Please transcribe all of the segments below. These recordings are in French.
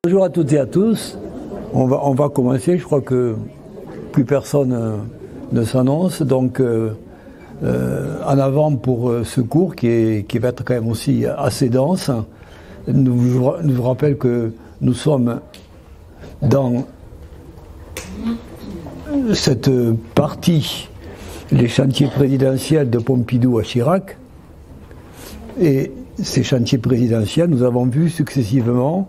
Bonjour à toutes et à tous. On va commencer, je crois que plus personne ne s'annonce. Donc en avant pour ce cours qui va être quand même aussi assez dense. Nous vous rappelle que nous sommes dans cette partie, les chantiers présidentiels de Pompidou à Chirac. Et ces chantiers présidentiels, nous avons vu successivement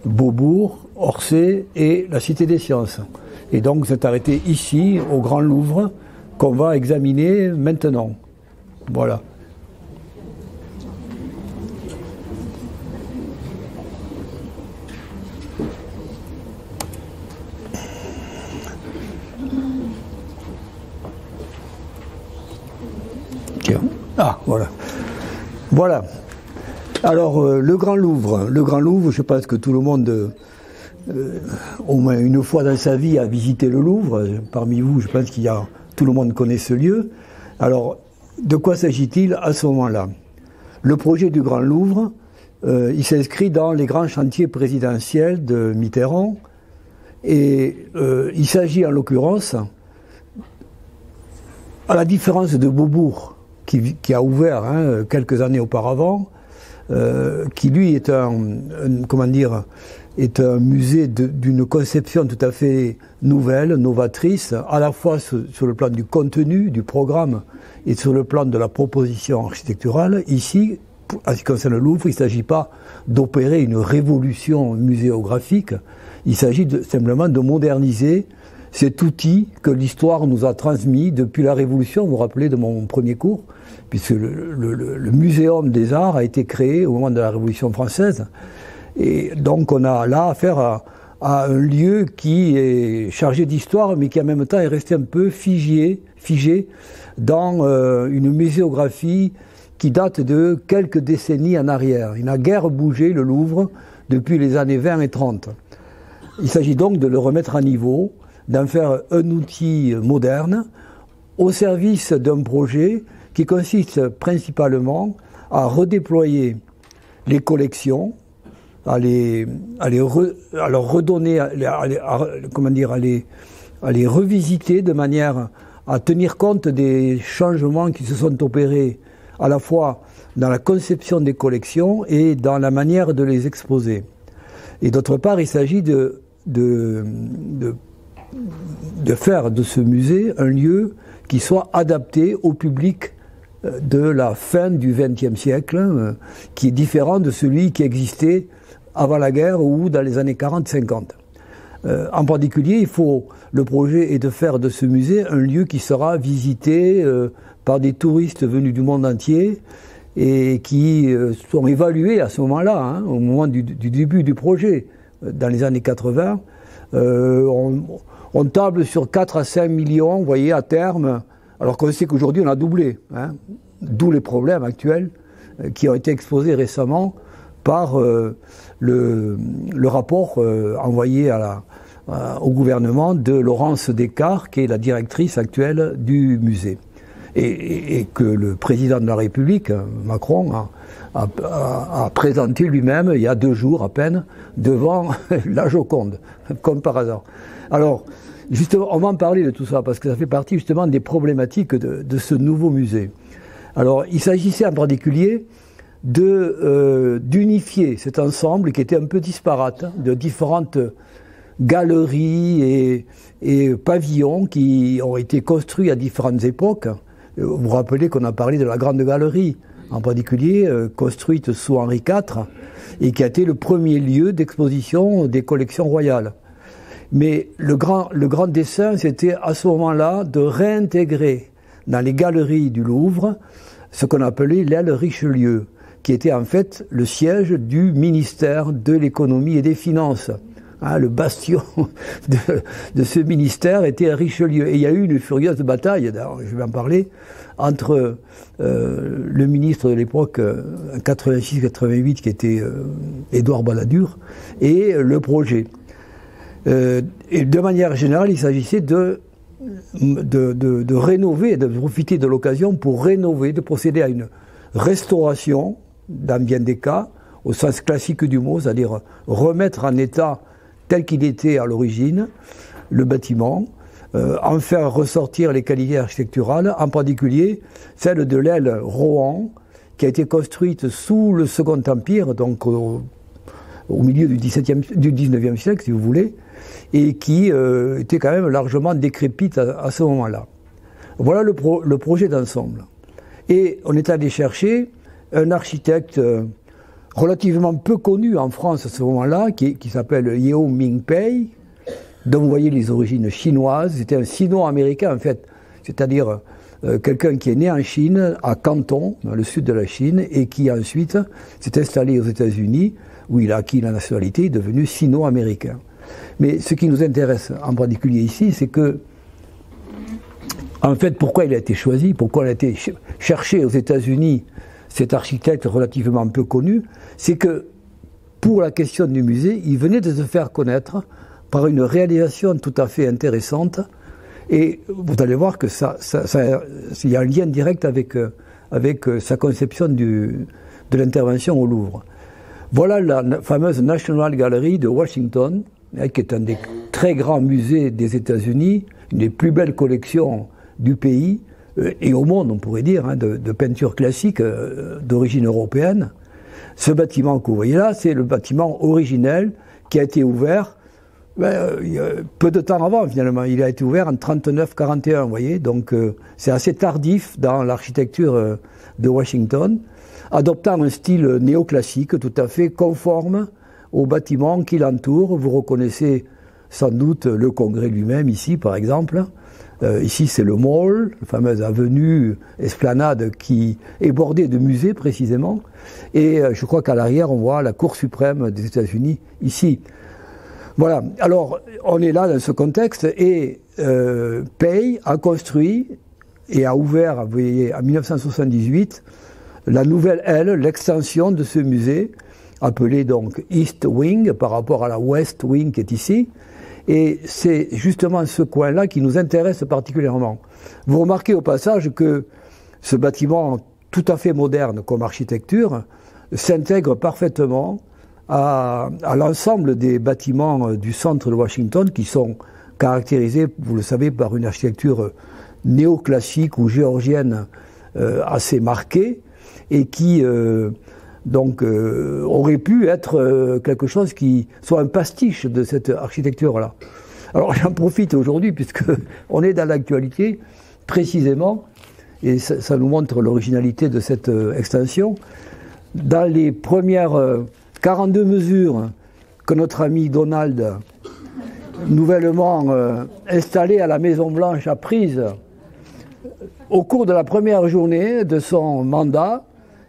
Beaubourg, Orsay et la Cité des Sciences. Et donc c'est arrêté ici, au Grand Louvre, qu'on va examiner maintenant. Voilà. Tiens. Ah, voilà. Voilà. Alors, le Grand Louvre, je pense que tout le monde, au moins une fois dans sa vie, a visité le Louvre. Parmi vous, je pense tout le monde connaît ce lieu. Alors, de quoi s'agit-il à ce moment-là? Le projet du Grand Louvre, il s'inscrit dans les grands chantiers présidentiels de Mitterrand. Et il s'agit en l'occurrence, à la différence de Beaubourg, qui a ouvert quelques années auparavant, qui lui est un musée d'une conception tout à fait nouvelle, novatrice, à la fois sur le plan du contenu, du programme, et sur le plan de la proposition architecturale. Ici, en ce qui concerne le Louvre, il ne s'agit pas d'opérer une révolution muséographique, il s'agit simplement de moderniser cet outil que l'histoire nous a transmis depuis la Révolution. Vous vous rappelez de mon premier cours, puisque le Muséum des Arts a été créé au moment de la Révolution française. Et donc on a là affaire à un lieu qui est chargé d'histoire, mais qui en même temps est resté un peu figé dans une muséographie qui date de quelques décennies en arrière. Il n'a guère bougé, le Louvre, depuis les années 20 et 30. Il s'agit donc de le remettre à niveau, d'en faire un outil moderne au service d'un projet qui consiste principalement à redéployer les collections, à les revisiter de manière à tenir compte des changements qui se sont opérés à la fois dans la conception des collections et dans la manière de les exposer. Et d'autre part, il s'agit de faire de ce musée un lieu qui soit adapté au public de la fin du XXe siècle, qui est différent de celui qui existait avant la guerre ou dans les années 40-50. En particulier, le projet est de faire de ce musée un lieu qui sera visité par des touristes venus du monde entier et qui sont évalués à ce moment-là, au moment du début du projet, dans les années 80. On table sur 4 à 5 millions, vous voyez, à terme, alors qu'on sait qu'aujourd'hui on a doublé, d'où les problèmes actuels qui ont été exposés récemment par le rapport envoyé au gouvernement de Laurence Descartes, qui est la directrice actuelle du musée. Et que le président de la République, Macron, a présenté lui-même, il y a 2 jours à peine, devant la Joconde, comme par hasard. Alors, justement, on va en parler de tout ça, parce que ça fait partie justement des problématiques de ce nouveau musée. Alors, il s'agissait en particulier d'unifier cet ensemble qui était un peu disparate, de différentes galeries et pavillons qui ont été construits à différentes époques. Vous vous rappelez qu'on a parlé de la Grande Galerie, en particulier construite sous Henri IV, et qui a été le premier lieu d'exposition des collections royales. Mais le grand dessein, c'était à ce moment-là de réintégrer dans les galeries du Louvre ce qu'on appelait l'aile Richelieu, qui était en fait le siège du ministère de l'économie et des finances. Le bastion de ce ministère était à Richelieu. Et il y a eu une furieuse bataille, je vais en parler, entre le ministre de l'époque, 86-88, qui était Édouard Balladur, et le projet. Et de manière générale, il s'agissait de rénover, de profiter de l'occasion pour rénover, de procéder à une restauration, dans bien des cas, au sens classique du mot, c'est-à-dire remettre en état tel qu'il était à l'origine le bâtiment, en faire ressortir les qualités architecturales, en particulier celle de l'aile Rohan, qui a été construite sous le Second Empire, donc au milieu du XIXe siècle, si vous voulez, et qui était quand même largement décrépite à ce moment-là. Voilà le projet d'ensemble. Et on est allé chercher un architecte relativement peu connu en France à ce moment-là, qui s'appelle Yeo Ming-pei, dont vous voyez les origines chinoises. C'était un sino-américain en fait, c'est-à-dire quelqu'un qui est né en Chine, à Canton, dans le sud de la Chine, et qui ensuite s'est installé aux États-Unis, où il a acquis la nationalité, est devenu sino-américain. Mais ce qui nous intéresse en particulier ici, c'est que, en fait, pourquoi il a été choisi, pourquoi il a été cherché aux États-Unis, cet architecte relativement peu connu, c'est que, pour la question du musée, il venait de se faire connaître par une réalisation tout à fait intéressante, et vous allez voir que il y a un lien direct avec sa conception de l'intervention au Louvre. Voilà la fameuse National Gallery de Washington, qui est un des très grands musées des États-Unis, une des plus belles collections du pays, et au monde, on pourrait dire, de peinture classique d'origine européenne. Ce bâtiment que vous voyez là, c'est le bâtiment originel qui a été ouvert peu de temps avant, finalement. Il a été ouvert en 39-41, vous voyez, donc c'est assez tardif dans l'architecture de Washington, adoptant un style néoclassique tout à fait conforme au bâtiment qui l'entoure. Vous reconnaissez sans doute le Congrès lui-même, ici par exemple. Ici c'est le Mall, la fameuse avenue esplanade qui est bordée de musées précisément. Et je crois qu'à l'arrière on voit la Cour suprême des États-Unis ici. Voilà, alors on est là dans ce contexte et Pei a construit et a ouvert, vous voyez, en 1978, la nouvelle aile, l'extension de ce musée, appelée donc East Wing par rapport à la West Wing qui est ici. Et c'est justement ce coin-là qui nous intéresse particulièrement. Vous remarquez au passage que ce bâtiment tout à fait moderne comme architecture s'intègre parfaitement à l'ensemble des bâtiments du centre de Washington qui sont caractérisés, vous le savez, par une architecture néoclassique ou géorgienne assez marquée et qui aurait pu être quelque chose qui soit un pastiche de cette architecture-là. Alors j'en profite aujourd'hui puisque on est dans l'actualité précisément et ça nous montre l'originalité de cette extension. Dans les premières 42 mesures que notre ami Donald, nouvellement installé à la Maison-Blanche, a prises au cours de la première journée de son mandat,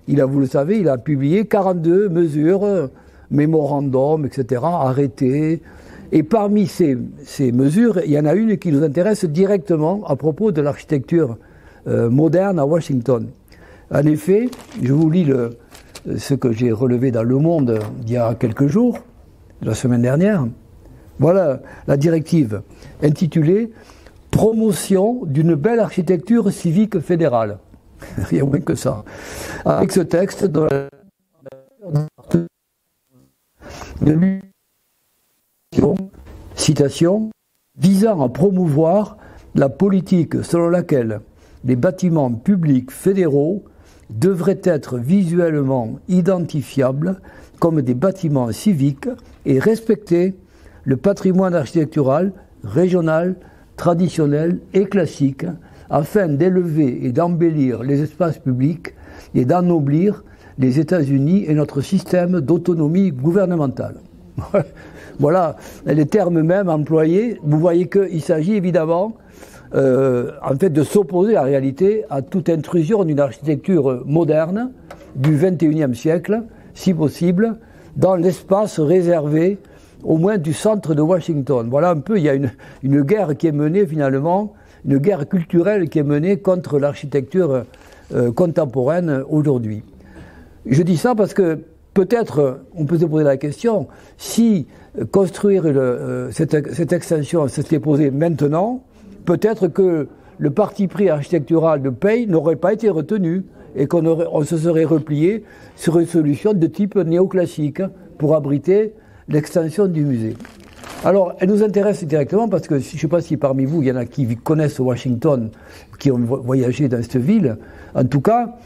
vous le savez, il a publié 42 mesures, mémorandums, etc., arrêtés. Et parmi ces mesures, il y en a une qui nous intéresse directement à propos de l'architecture moderne à Washington. En effet, je vous lis ce que j'ai relevé dans Le Monde il y a quelques jours, la semaine dernière. Voilà la directive intitulée « Promotion d'une belle architecture civique fédérale ». Rien moins que ça. Avec ce texte, citation, visant à promouvoir la politique selon laquelle les bâtiments publics fédéraux devraient être visuellement identifiables comme des bâtiments civiques et respecter le patrimoine architectural régional, traditionnel et classique, afin d'élever et d'embellir les espaces publics et d'ennoblir les États-Unis et notre système d'autonomie gouvernementale. Voilà les termes même employés. Vous voyez qu'il s'agit évidemment en fait de s'opposer en réalité à toute intrusion d'une architecture moderne du XXIe siècle, si possible, dans l'espace réservé au moins du centre de Washington. Voilà un peu, il y a une guerre qui est menée finalement, une guerre culturelle qui est menée contre l'architecture contemporaine aujourd'hui. Je dis ça parce que peut-être, on peut se poser la question, si construire cette extension s'était posée maintenant, peut-être que le parti pris architectural de Pei n'aurait pas été retenu et on se serait replié sur une solution de type néoclassique pour abriter l'extension du musée. Alors, elle nous intéresse directement parce que je ne sais pas si parmi vous, il y en a qui connaissent Washington, qui ont voyagé dans cette ville. En tout cas,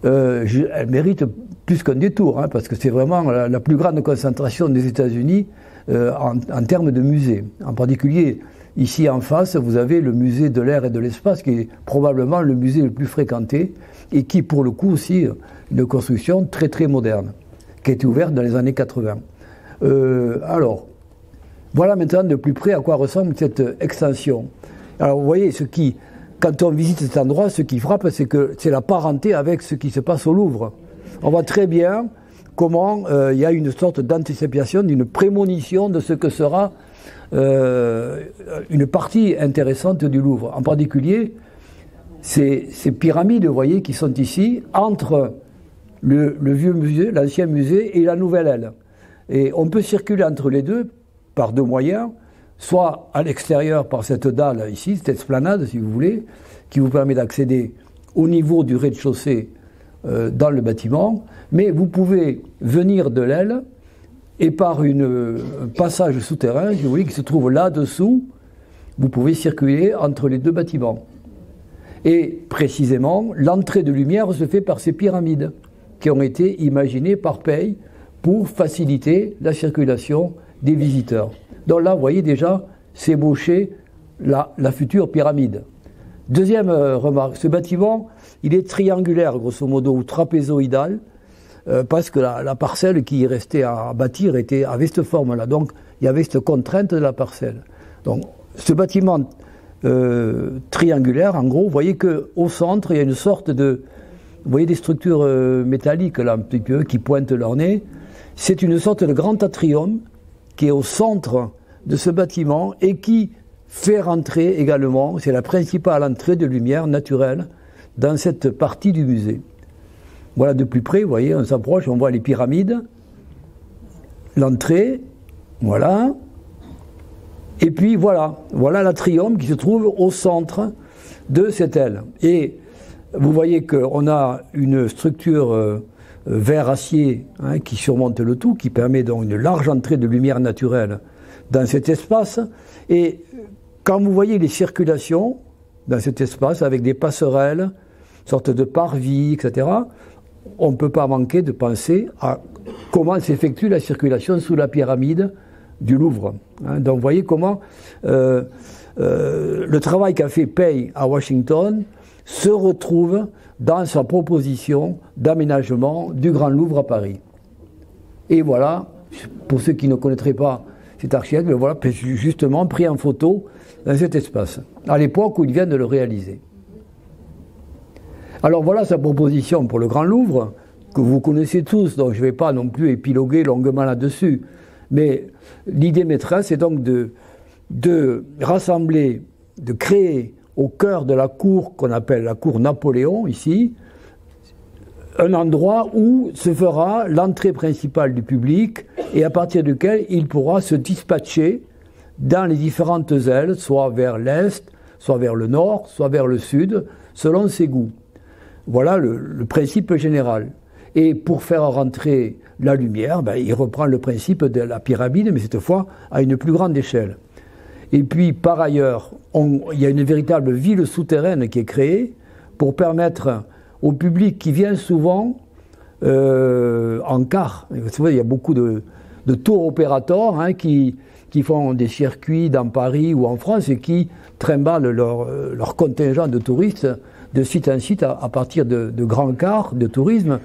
elle mérite plus qu'un détour, hein, parce que c'est vraiment la plus grande concentration des États-Unis en termes de musées. En particulier, ici en face, vous avez le musée de l'air et de l'espace, qui est probablement le musée le plus fréquenté, et qui, pour le coup, aussi, une construction très très moderne, qui a été ouverte dans les années 80. Alors, voilà maintenant de plus près à quoi ressemble cette extension. Alors vous voyez, quand on visite cet endroit, ce qui frappe, c'est que c'est la parenté avec ce qui se passe au Louvre. On voit très bien comment il y a une sorte d'anticipation, d'une prémonition de ce que sera une partie intéressante du Louvre. En particulier, ces pyramides, vous voyez, qui sont ici, entre le vieux musée, l'ancien musée, et la nouvelle aile. Et on peut circuler entre les deux par deux moyens, soit à l'extérieur par cette dalle ici, cette esplanade si vous voulez, qui vous permet d'accéder au niveau du rez-de-chaussée dans le bâtiment, mais vous pouvez venir de l'aile et par un passage souterrain, si vous voulez, qui se trouve là-dessous, vous pouvez circuler entre les deux bâtiments. Et précisément, l'entrée de lumière se fait par ces pyramides qui ont été imaginées par Pei pour faciliter la circulation des visiteurs. Donc là, vous voyez déjà s'ébaucher la future pyramide. Deuxième remarque, ce bâtiment, il est triangulaire, grosso modo, ou trapézoïdal, parce que la parcelle qui restait à bâtir avait cette forme-là. Donc, il y avait cette contrainte de la parcelle. Donc, ce bâtiment triangulaire, en gros, vous voyez qu'au centre, il y a une sorte de... Vous voyez des structures métalliques, là, un petit peu, qui pointent leur nez. C'est une sorte de grand atrium qui est au centre de ce bâtiment et qui fait rentrer également, c'est la principale entrée de lumière naturelle dans cette partie du musée. Voilà de plus près, vous voyez, on s'approche, on voit les pyramides, l'entrée, voilà, et puis voilà l'atrium qui se trouve au centre de cette aile. Et vous voyez qu'on a une structure verre-acier qui surmonte le tout, qui permet donc une large entrée de lumière naturelle dans cet espace. Et quand vous voyez les circulations dans cet espace, avec des passerelles, sorte de parvis, etc., on ne peut pas manquer de penser à comment s'effectue la circulation sous la pyramide du Louvre. Donc vous voyez comment le travail qu'a fait Pei à Washington se retrouve dans sa proposition d'aménagement du Grand Louvre à Paris. Et voilà, pour ceux qui ne connaîtraient pas cet architecte, voilà justement pris en photo dans cet espace, à l'époque où il vient de le réaliser. Alors voilà sa proposition pour le Grand Louvre, que vous connaissez tous, donc je ne vais pas non plus épiloguer longuement là-dessus, mais l'idée maîtresse est donc de rassembler, de créer au cœur de la cour qu'on appelle la cour Napoléon, ici, un endroit où se fera l'entrée principale du public et à partir duquel il pourra se dispatcher dans les différentes ailes, soit vers l'est, soit vers le nord, soit vers le sud, selon ses goûts. Voilà le principe général. Et pour faire rentrer la lumière, il reprend le principe de la pyramide, mais cette fois à une plus grande échelle. Et puis, par ailleurs, il y a une véritable ville souterraine qui est créée pour permettre au public qui vient souvent en car. Vous savez, il y a beaucoup de tour opérateurs qui font des circuits dans Paris ou en France et qui trimballent leur contingent de touristes de site en site à partir de grands cars de tourisme.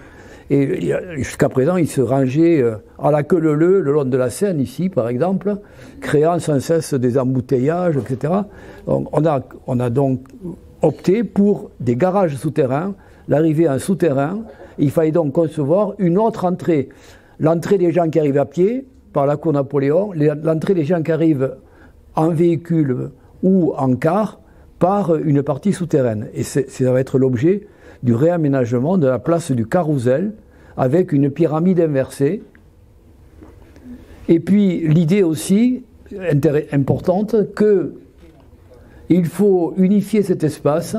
Et jusqu'à présent, ils se rangeaient à la queue leu le long de la Seine, ici, par exemple, créant sans cesse des embouteillages, etc. Donc, on a donc opté pour des garages souterrains, l'arrivée en souterrain. Il fallait donc concevoir une autre entrée. L'entrée des gens qui arrivent à pied, par la cour Napoléon, l'entrée des gens qui arrivent en véhicule ou en car, par une partie souterraine. Et ça va être l'objet du réaménagement de la place du Carrousel avec une pyramide inversée. Et puis l'idée aussi importante qu'il faut unifier cet espace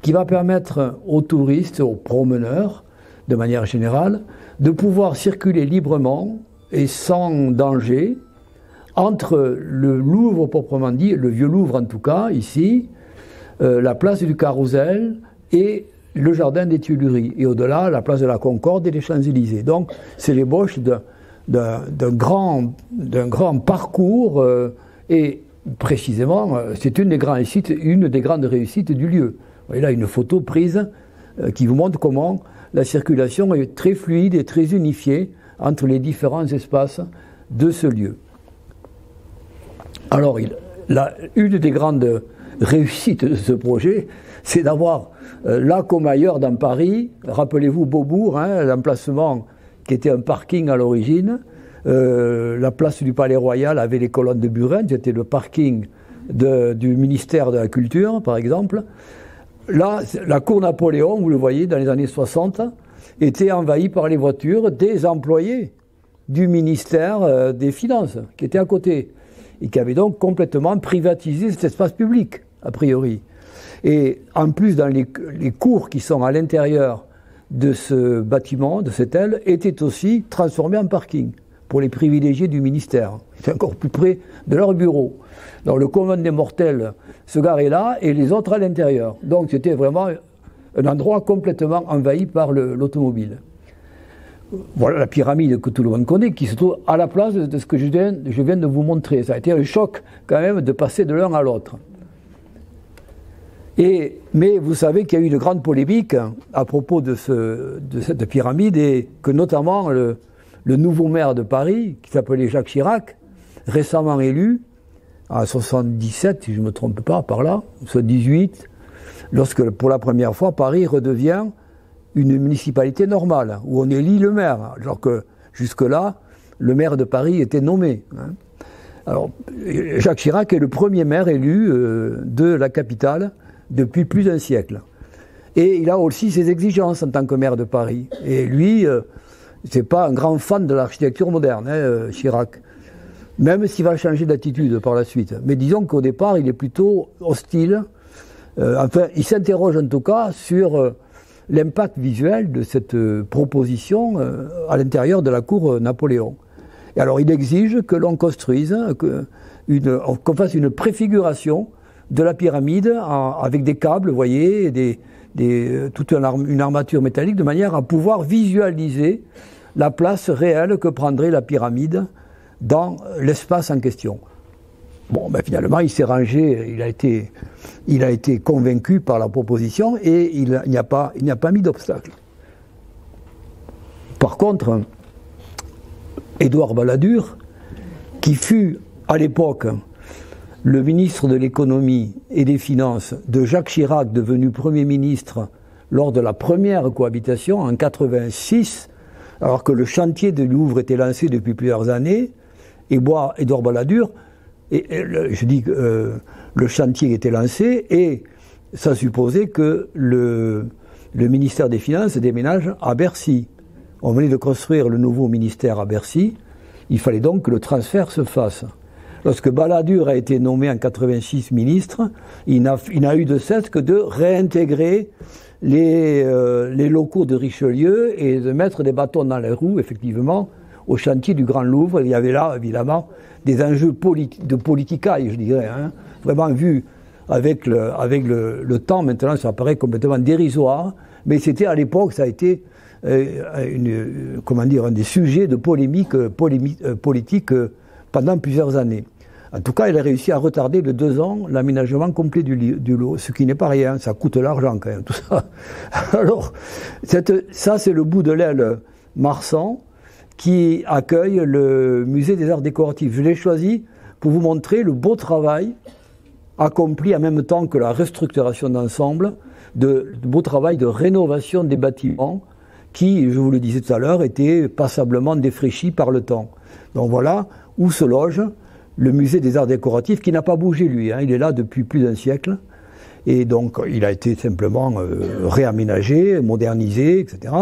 qui va permettre aux touristes, aux promeneurs, de manière générale, de pouvoir circuler librement et sans danger entre le Louvre proprement dit, le vieux Louvre en tout cas, ici, la place du Carrousel et le jardin des Tuileries. Et au-delà, la place de la Concorde et les Champs-Élysées. Donc, c'est l'ébauche d'un grand parcours et précisément, c'est une des grandes réussites du lieu. Vous voyez là une photo prise qui vous montre comment la circulation est très fluide et très unifiée entre les différents espaces de ce lieu. Alors, une des grandes réussites de ce projet, c'est d'avoir, là comme ailleurs dans Paris, rappelez-vous Beaubourg, hein, l'emplacement qui était un parking à l'origine, la place du Palais Royal avait les colonnes de Buren, c'était le parking du ministère de la Culture, par exemple. Là, la cour Napoléon, vous le voyez, dans les années 60, était envahie par les voitures des employés du ministère des Finances, qui étaient à côté, et qui avaient donc complètement privatisé cet espace public, a priori. Et en plus, dans les cours qui sont à l'intérieur de ce bâtiment, de cette aile, étaient aussi transformés en parking pour les privilégiés du ministère. C'est encore plus près de leur bureau. Donc le commun des mortels se garait là et les autres à l'intérieur. Donc c'était vraiment un endroit complètement envahi par l'automobile. Voilà la pyramide que tout le monde connaît, qui se trouve à la place de ce que je viens de vous montrer. Ça a été un choc quand même de passer de l'un à l'autre. Mais vous savez qu'il y a eu une grande polémique à propos de cette pyramide et que notamment le nouveau maire de Paris, qui s'appelait Jacques Chirac, récemment élu, en 77, si je ne me trompe pas, par là, 78, lorsque pour la première fois Paris redevient une municipalité normale, où on élit le maire, alors que jusque-là, le maire de Paris était nommé. Hein. Alors, Jacques Chirac est le premier maire élu de la capitale depuis plus d'un siècle. Et il a aussi ses exigences en tant que maire de Paris. Et lui, c'est pas un grand fan de l'architecture moderne, hein, Chirac. Même s'il va changer d'attitude par la suite. Mais disons qu'au départ, il est plutôt hostile. Enfin, il s'interroge en tout cas sur l'impact visuel de cette proposition à l'intérieur de la cour Napoléon. Et alors, il exige que l'on construise, qu'on fasse une préfiguration de la pyramide avec des câbles, vous voyez, toute une armature métallique, de manière à pouvoir visualiser la place réelle que prendrait la pyramide dans l'espace en question. Bon, ben finalement, il s'est rangé, il a été convaincu par la proposition et il n'y a pas mis d'obstacle. Par contre, Édouard Balladur, qui fut à l'époque le ministre de l'économie et des finances de Jacques Chirac, devenu Premier ministre lors de la première cohabitation en 86, alors que le chantier de Louvre était lancé depuis plusieurs années, et moi, Édouard Balladur, je dis que le chantier était lancé et ça supposait que le ministère des Finances déménage à Bercy. On venait de construire le nouveau ministère à Bercy, il fallait donc que le transfert se fasse. Lorsque Balladur a été nommé en 86 ministre, il n'a eu de cesse que de réintégrer les locaux de Richelieu et de mettre des bâtons dans les roues, effectivement, au chantier du Grand Louvre. Il y avait là, évidemment, des enjeux de politicaille, je dirais, hein, vraiment vu avec le temps. Maintenant, ça paraît complètement dérisoire, mais c'était à l'époque, ça a été un des sujets de polémique politique pendant plusieurs années. En tout cas, il a réussi à retarder de 2 ans l'aménagement complet du lot, ce qui n'est pas rien, ça coûte l'argent quand même, tout ça. Alors, ça c'est le bout de l'aile Marsan qui accueille le musée des arts décoratifs. Je l'ai choisi pour vous montrer le beau travail accompli en même temps que la restructuration d'ensemble, de beau travail de rénovation des bâtiments qui, je vous le disais tout à l'heure, étaient passablement défraîchis par le temps. Donc voilà où se loge le musée des arts décoratifs, qui n'a pas bougé lui, hein, il est là depuis plus d'un siècle, et donc il a été simplement réaménagé, modernisé, etc.,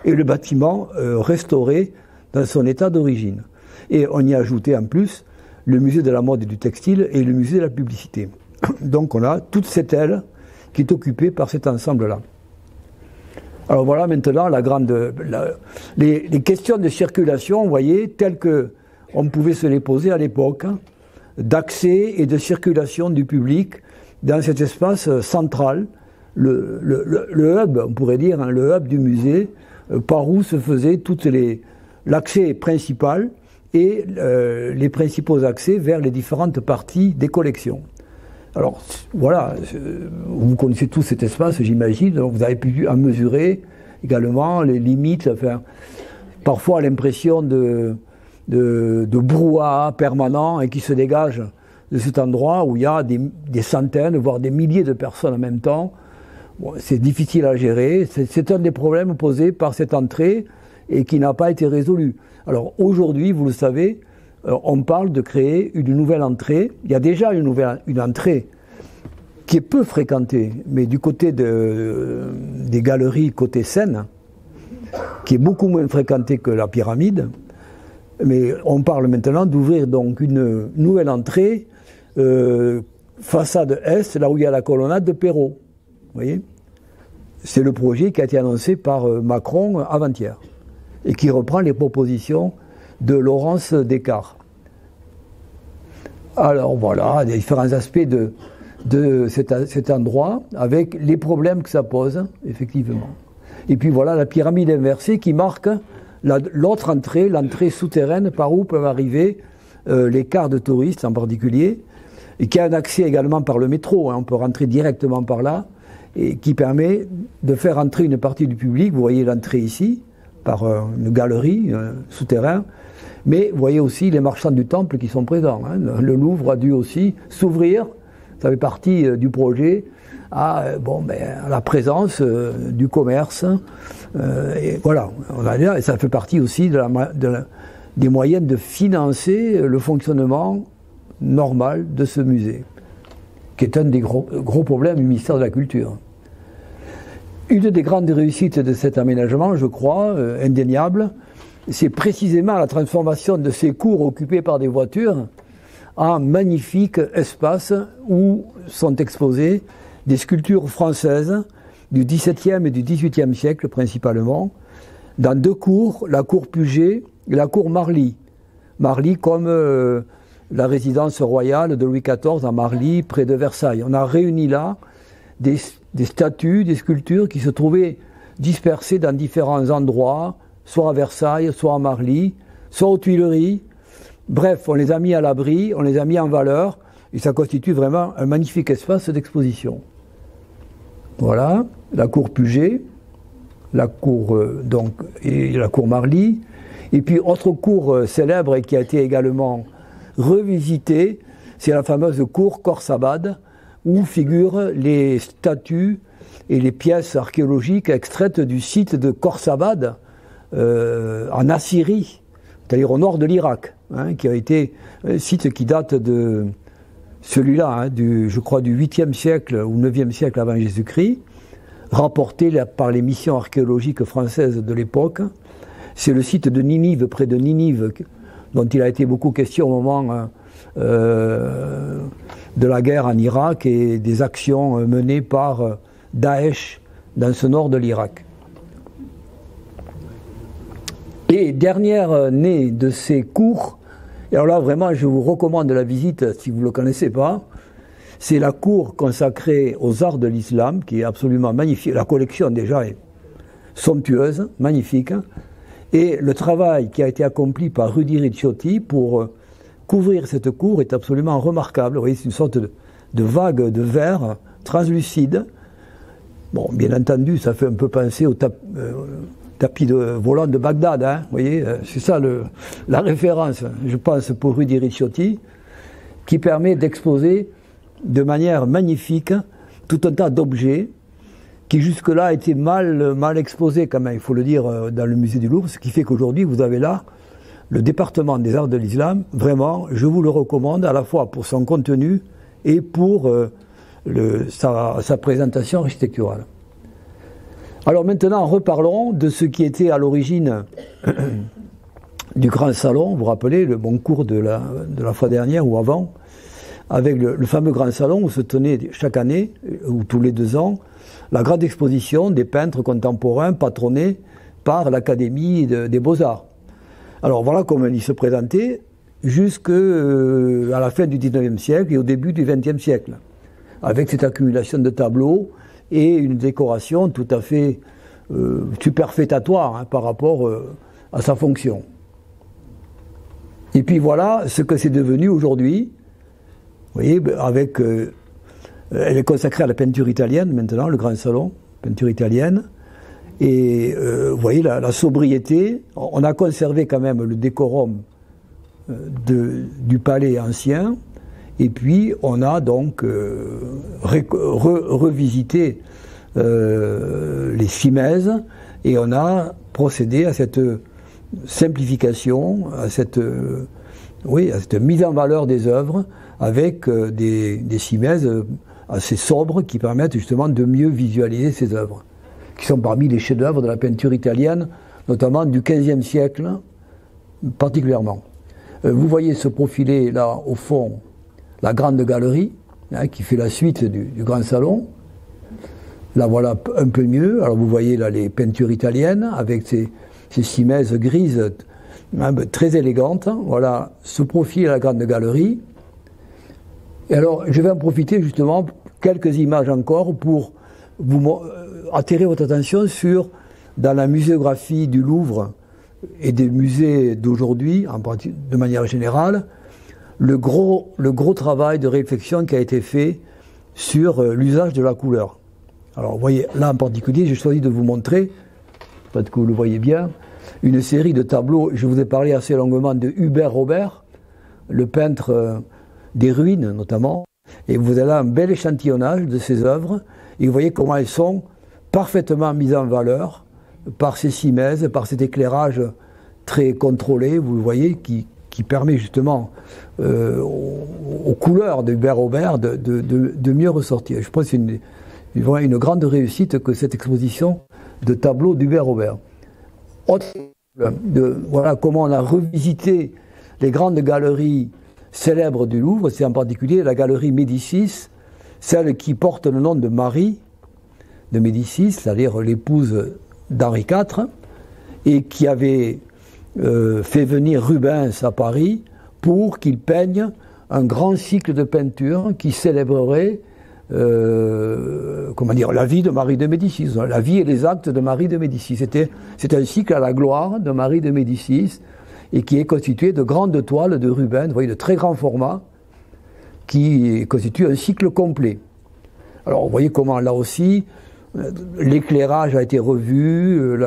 et le bâtiment restauré dans son état d'origine. Et on y a ajouté en plus le musée de la mode et du textile et le musée de la publicité. Donc on a toute cette aile qui est occupé par cet ensemble-là. Alors voilà maintenant les questions de circulation, vous voyez, telles qu'on pouvait se les poser à l'époque, d'accès et de circulation du public dans cet espace central, le hub, on pourrait dire, hein, le hub du musée, par où se faisait l'accès principal et les principaux accès vers les différentes parties des collections. Alors voilà, vous connaissez tous cet espace, j'imagine, donc vous avez pu en mesurer également les limites, enfin, parfois l'impression de brouhaha permanent et qui se dégage de cet endroit où il y a des centaines, voire des milliers de personnes en même temps. Bon, c'est difficile à gérer, c'est un des problèmes posés par cette entrée et qui n'a pas été résolu. Alors aujourd'hui, vous le savez, on parle de créer une nouvelle entrée. Il y a déjà une entrée qui est peu fréquentée, mais du côté des galeries côté Seine, qui est beaucoup moins fréquentée que la pyramide. Mais on parle maintenant d'ouvrir donc une nouvelle entrée, façade est, là où il y a la colonnade de Perrault. Vous voyez ? C'est le projet qui a été annoncé par Macron avant-hier et qui reprend les propositions de Laurence Descartes. Alors voilà, des différents aspects de cet endroit avec les problèmes que ça pose, effectivement. Et puis voilà la pyramide inversée qui marque l'autre entrée, l'entrée souterraine par où peuvent arriver les cars de touristes en particulier, et qui a un accès également par le métro, hein, on peut rentrer directement par là, et qui permet de faire entrer une partie du public. Vous voyez l'entrée ici, par une galerie souterraine, mais vous voyez aussi les marchands du temple qui sont présents. Hein. Le Louvre a dû aussi s'ouvrir, ça fait partie du projet, à la présence du commerce. Et voilà, et ça fait partie aussi des moyens de financer le fonctionnement normal de ce musée, qui est un des gros problèmes du ministère de la Culture. Une des grandes réussites de cet aménagement, je crois, indéniable, c'est précisément la transformation de ces cours occupés par des voitures en magnifiques espaces où sont exposées des sculptures françaises du XVIIe et du XVIIIe siècle principalement, dans deux cours, la cour Puget et la cour Marly. Marly comme la résidence royale de Louis XIV à Marly, près de Versailles. On a réuni là des statues, des sculptures qui se trouvaient dispersées dans différents endroits, soit à Versailles, soit à Marly, soit aux Tuileries. Bref, on les a mis à l'abri, on les a mis en valeur, et ça constitue vraiment un magnifique espace d'exposition. Voilà, la cour Puget, la cour et la cour Marly, et puis autre cour célèbre et qui a été également revisitée, c'est la fameuse cour Khorsabad, où figurent les statues et les pièces archéologiques extraites du site de Khorsabad en Assyrie, c'est-à-dire au nord de l'Irak, hein, qui a été un site qui date de celui-là, hein, je crois du 8e siècle ou 9e siècle avant Jésus-Christ, rapporté par les missions archéologiques françaises de l'époque. C'est le site de Ninive, près de Ninive, dont il a été beaucoup question au moment de la guerre en Irak et des actions menées par Daesh dans ce nord de l'Irak. Et dernière née de ces cours, et alors là vraiment je vous recommande la visite si vous ne le connaissez pas, c'est la cour consacrée aux arts de l'islam qui est absolument magnifique. La collection déjà est somptueuse, magnifique, et le travail qui a été accompli par Rudy Ricciotti pour couvrir cette cour est absolument remarquable. Vous voyez, c'est une sorte de vague de verre translucide. Bon, bien entendu, ça fait un peu penser au tapis volant de Bagdad, hein, vous voyez, c'est ça la référence, je pense, pour Rudy Ricciotti, qui permet d'exposer de manière magnifique tout un tas d'objets qui jusque-là étaient mal exposés, quand même, il faut le dire, dans le musée du Louvre, ce qui fait qu'aujourd'hui, vous avez là le département des arts de l'islam. Vraiment, je vous le recommande, à la fois pour son contenu et pour sa présentation architecturale. Alors maintenant, reparlons de ce qui était à l'origine du grand salon. Vous vous rappelez le bon cours de la fois dernière ou avant. avec le fameux grand salon où se tenait chaque année, ou tous les 2 ans, la grande exposition des peintres contemporains patronnée par l'Académie des Beaux-Arts. Alors voilà comment il se présentait jusqu'à la fin du XIXe siècle et au début du XXe siècle, avec cette accumulation de tableaux et une décoration tout à fait superfétatoire par rapport à sa fonction. Et puis voilà ce que c'est devenu aujourd'hui. Vous voyez, avec, elle est consacrée à la peinture italienne maintenant, le grand salon, peinture italienne. Et vous voyez la sobriété. On a conservé quand même le décorum du palais ancien. Et puis on a donc revisité les simèses et on a procédé à cette simplification, à cette mise en valeur des œuvres avec des simèses assez sobres qui permettent justement de mieux visualiser ces œuvres, qui sont parmi les chefs-d'œuvre de la peinture italienne, notamment du XVe siècle particulièrement. Vous voyez se profiler là au fond la grande galerie qui fait la suite du grand salon. Là voilà un peu mieux. Alors vous voyez là les peintures italiennes avec ces simèses grises très élégantes. Voilà se profile la grande galerie. Et alors je vais en profiter justement quelques images encore pour vous attirer votre attention sur, dans la muséographie du Louvre et des musées d'aujourd'hui, de manière générale, le gros travail de réflexion qui a été fait sur l'usage de la couleur. Alors vous voyez, là en particulier, j'ai choisi de vous montrer, peut-être que vous le voyez bien, une série de tableaux. Je vous ai parlé assez longuement de Hubert Robert, le peintre des ruines notamment, et vous avez là un bel échantillonnage de ses œuvres, et vous voyez comment elles sont parfaitement mises en valeur par ces simèses, par cet éclairage très contrôlé, vous le voyez, qui permet justement aux couleurs de Hubert Robert de mieux ressortir. Je pense que c'est une grande réussite que cette exposition de tableaux d'Hubert Robert. Voilà comment on a revisité les grandes galeries célèbres du Louvre, c'est en particulier la galerie Médicis, celle qui porte le nom de Marie de Médicis, c'est-à-dire l'épouse d'Henri IV, et qui avait fait venir Rubens à Paris pour qu'il peigne un grand cycle de peinture qui célébrerait la vie de Marie de Médicis, la vie et les actes de Marie de Médicis. C'est un cycle à la gloire de Marie de Médicis et qui est constitué de grandes toiles de Rubens, vous voyez, de très grand format, qui constitue un cycle complet. Alors vous voyez comment là aussi l'éclairage a été revu,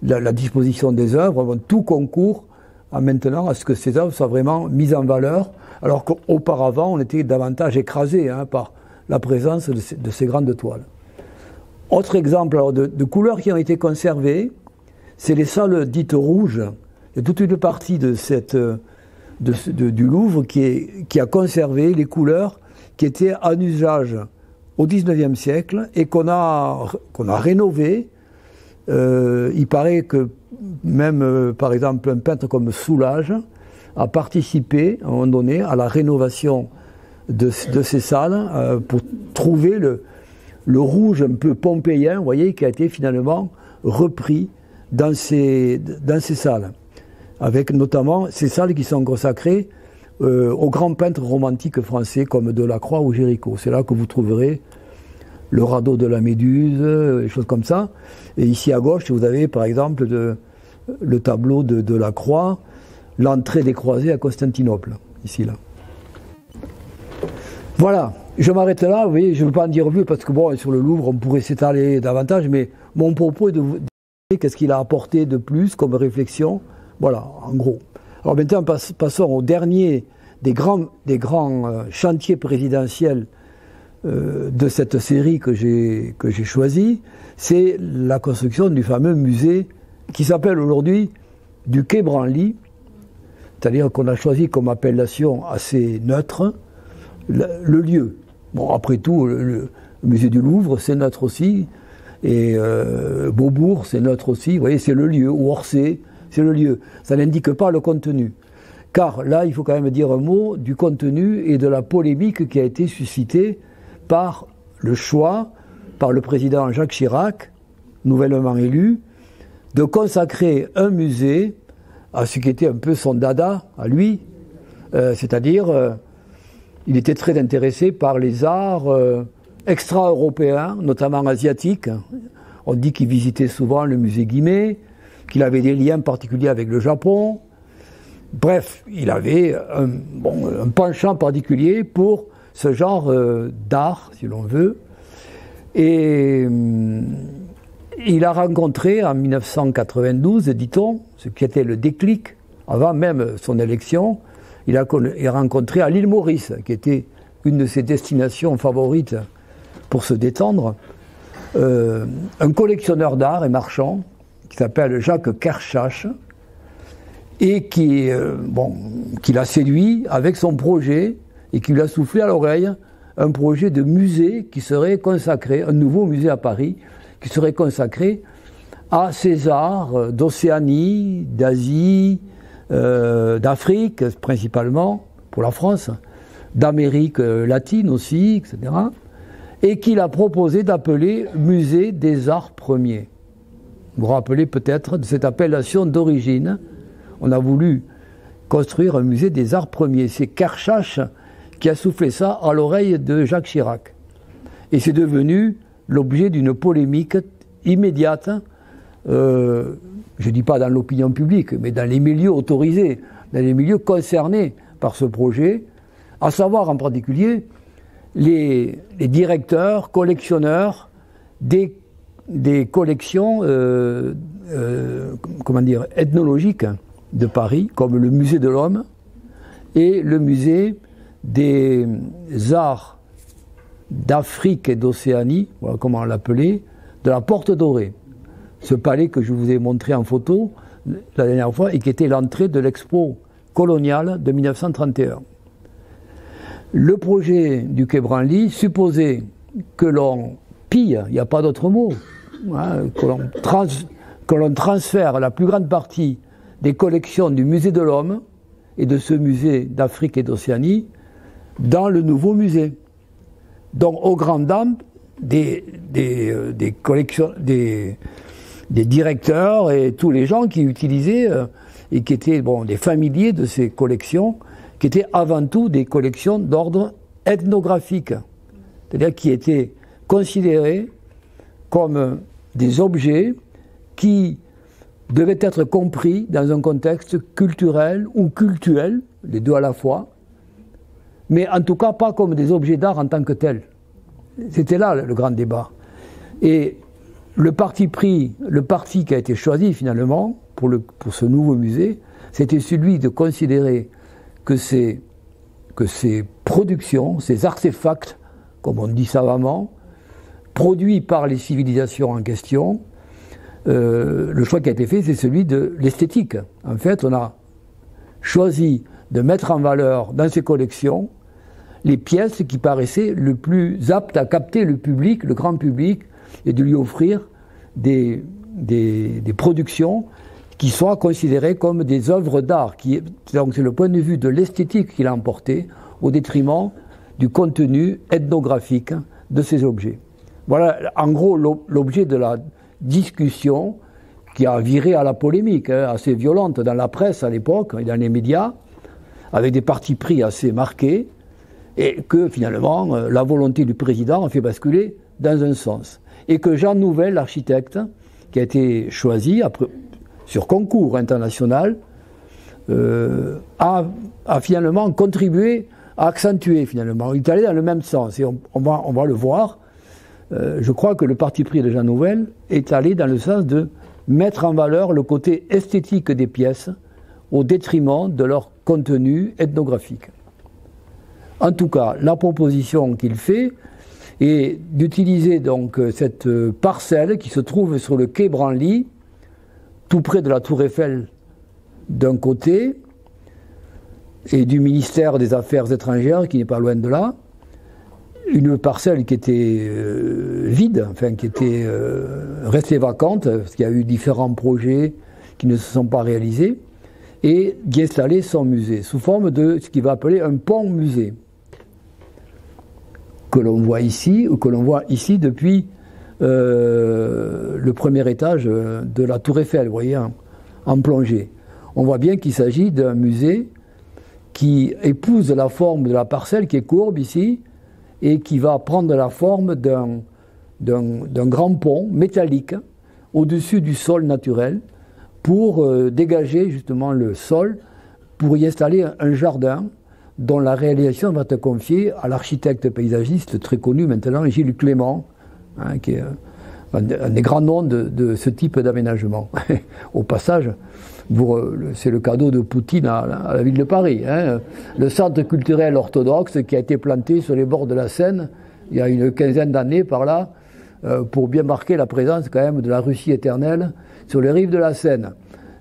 la disposition des œuvres, tout concourt maintenant à ce que ces œuvres soient vraiment mises en valeur, alors qu'auparavant on était davantage écrasé par la présence de ces grandes toiles. Autre exemple alors, de couleurs qui ont été conservées, c'est les salles dites rouges. Il y a toute une partie du Louvre qui a conservé les couleurs qui étaient en usage au XIXe siècle et qu'on a rénovées. Il paraît que même, par exemple, un peintre comme Soulages a participé, à un moment donné, à la rénovation de ces salles pour trouver le rouge un peu pompéien, vous voyez, qui a été finalement repris dans ces salles, avec notamment ces salles qui sont consacrées aux grands peintres romantiques français comme Delacroix ou Géricault. C'est là que vous trouverez le radeau de la Méduse, des choses comme ça. Et ici à gauche, vous avez par exemple le tableau de Delacroix, l'entrée des croisés à Constantinople, ici là. Voilà, je m'arrête là, vous voyez, je ne veux pas en dire plus parce que bon, sur le Louvre, on pourrait s'étaler davantage, mais mon propos est de vous dire qu'est-ce qu'il a apporté de plus comme réflexion. Voilà, en gros. Alors maintenant, passons au dernier des grands chantiers présidentiels de cette série que j'ai choisi, c'est la construction du fameux musée qui s'appelle aujourd'hui du Quai Branly, c'est-à-dire qu'on a choisi comme appellation assez neutre le lieu. Bon, après tout, le musée du Louvre, c'est neutre aussi, et Beaubourg, c'est neutre aussi, vous voyez, c'est le lieu, ou Orsay, c'est le lieu. Ça n'indique pas le contenu. car là, il faut quand même dire un mot du contenu et de la polémique qui a été suscitée par le choix, par le président Jacques Chirac, nouvellement élu, de consacrer un musée à ce qui était un peu son dada, à lui, c'est-à-dire, il était très intéressé par les arts extra-européens, notamment asiatiques. On dit qu'il visitait souvent le musée Guimet, qu'il avait des liens particuliers avec le Japon. Bref, il avait un penchant particulier pour ce genre d'art, si l'on veut. Et il a rencontré en 1992, dit-on, ce qui était le déclic, avant même son élection, il a rencontré à l'île Maurice, qui était une de ses destinations favorites pour se détendre, un collectionneur d'art et marchand qui s'appelle Jacques Kershach et qui l'a séduit avec son projet et qui lui a soufflé à l'oreille un projet de musée qui serait consacré, un nouveau musée à Paris, qui serait consacré à ces arts d'Océanie, d'Asie, d'Afrique principalement, pour la France, d'Amérique latine aussi, etc., et qu'il a proposé d'appeler Musée des Arts Premiers. Vous vous rappelez peut-être de cette appellation d'origine. On a voulu construire un musée des arts premiers. C'est Kershach qui a soufflé ça à l'oreille de Jacques Chirac. Et c'est devenu l'objet d'une polémique immédiate, je ne dis pas dans l'opinion publique, mais dans les milieux autorisés, dans les milieux concernés par ce projet, à savoir en particulier les directeurs, collectionneurs des collections ethnologiques de Paris, comme le musée de l'Homme et le musée des arts d'Afrique et d'Océanie, voilà comment on l'appelait, de la Porte Dorée. Ce palais que je vous ai montré en photo la dernière fois et qui était l'entrée de l'expo coloniale de 1931. Le projet du Quai Branly supposait que l'on pille, il n'y a pas d'autre mot, hein, que l'on transfère la plus grande partie des collections du musée de l'Homme et de ce musée d'Afrique et d'Océanie dans le nouveau musée. Donc aux grandes dames des directeurs et tous les gens qui utilisaient et qui étaient des familiers de ces collections, qui étaient avant tout des collections d'ordre ethnographique, c'est-à-dire qui étaient considérés comme des objets qui devaient être compris dans un contexte culturel ou cultuel, les deux à la fois, mais en tout cas pas comme des objets d'art en tant que tels. C'était là le grand débat. Et le parti qui a été choisi finalement pour ce nouveau musée, c'était celui de considérer que ces productions, ces artefacts, comme on dit savamment, produits par les civilisations en question, le choix qui a été fait, c'est celui de l'esthétique. En fait, on a choisi de mettre en valeur dans ces collections les pièces qui paraissaient le plus aptes à capter le public, le grand public, et de lui offrir des productions qui soient considérées comme des œuvres d'art. Donc c'est le point de vue de l'esthétique qu'il a emporté au détriment du contenu ethnographique de ces objets. Voilà en gros l'objet de la discussion qui a viré à la polémique, assez violente dans la presse à l'époque et dans les médias, avec des partis pris assez marqués, et que finalement la volonté du président a fait basculer dans un sens. Et que Jean Nouvel, l'architecte, qui a été choisi sur concours international, a finalement contribué à accentuer finalement. Il est allé dans le même sens et on va le voir. Je crois que le parti pris de Jean Nouvel est allé dans le sens de mettre en valeur le côté esthétique des pièces au détriment de leur contenu ethnographique. En tout cas, la proposition qu'il fait est d'utiliser donc cette parcelle qui se trouve sur le quai Branly, tout près de la Tour Eiffel d'un côté, et du ministère des Affaires étrangères qui n'est pas loin de là, une parcelle qui était vide, enfin qui était restée vacante, parce qu'il y a eu différents projets qui ne se sont pas réalisés, et d'y installer son musée, sous forme de ce qu'il va appeler un pont-musée, que l'on voit ici, ou que l'on voit ici depuis le premier étage de la Tour Eiffel, vous voyez, en plongée. On voit bien qu'il s'agit d'un musée qui épouse la forme de la parcelle qui est courbe ici, et qui va prendre la forme d'un grand pont métallique au-dessus du sol naturel pour dégager justement le sol, pour y installer un jardin dont la réalisation va être confiée à l'architecte paysagiste très connu maintenant, Gilles Clément, hein, qui est un des grands noms de ce type d'aménagement. Au passage, c'est le cadeau de Poutine à la ville de Paris. Hein. Le centre culturel orthodoxe qui a été planté sur les bords de la Seine il y a une quinzaine d'années par là, pour bien marquer la présence quand même de la Russie éternelle sur les rives de la Seine.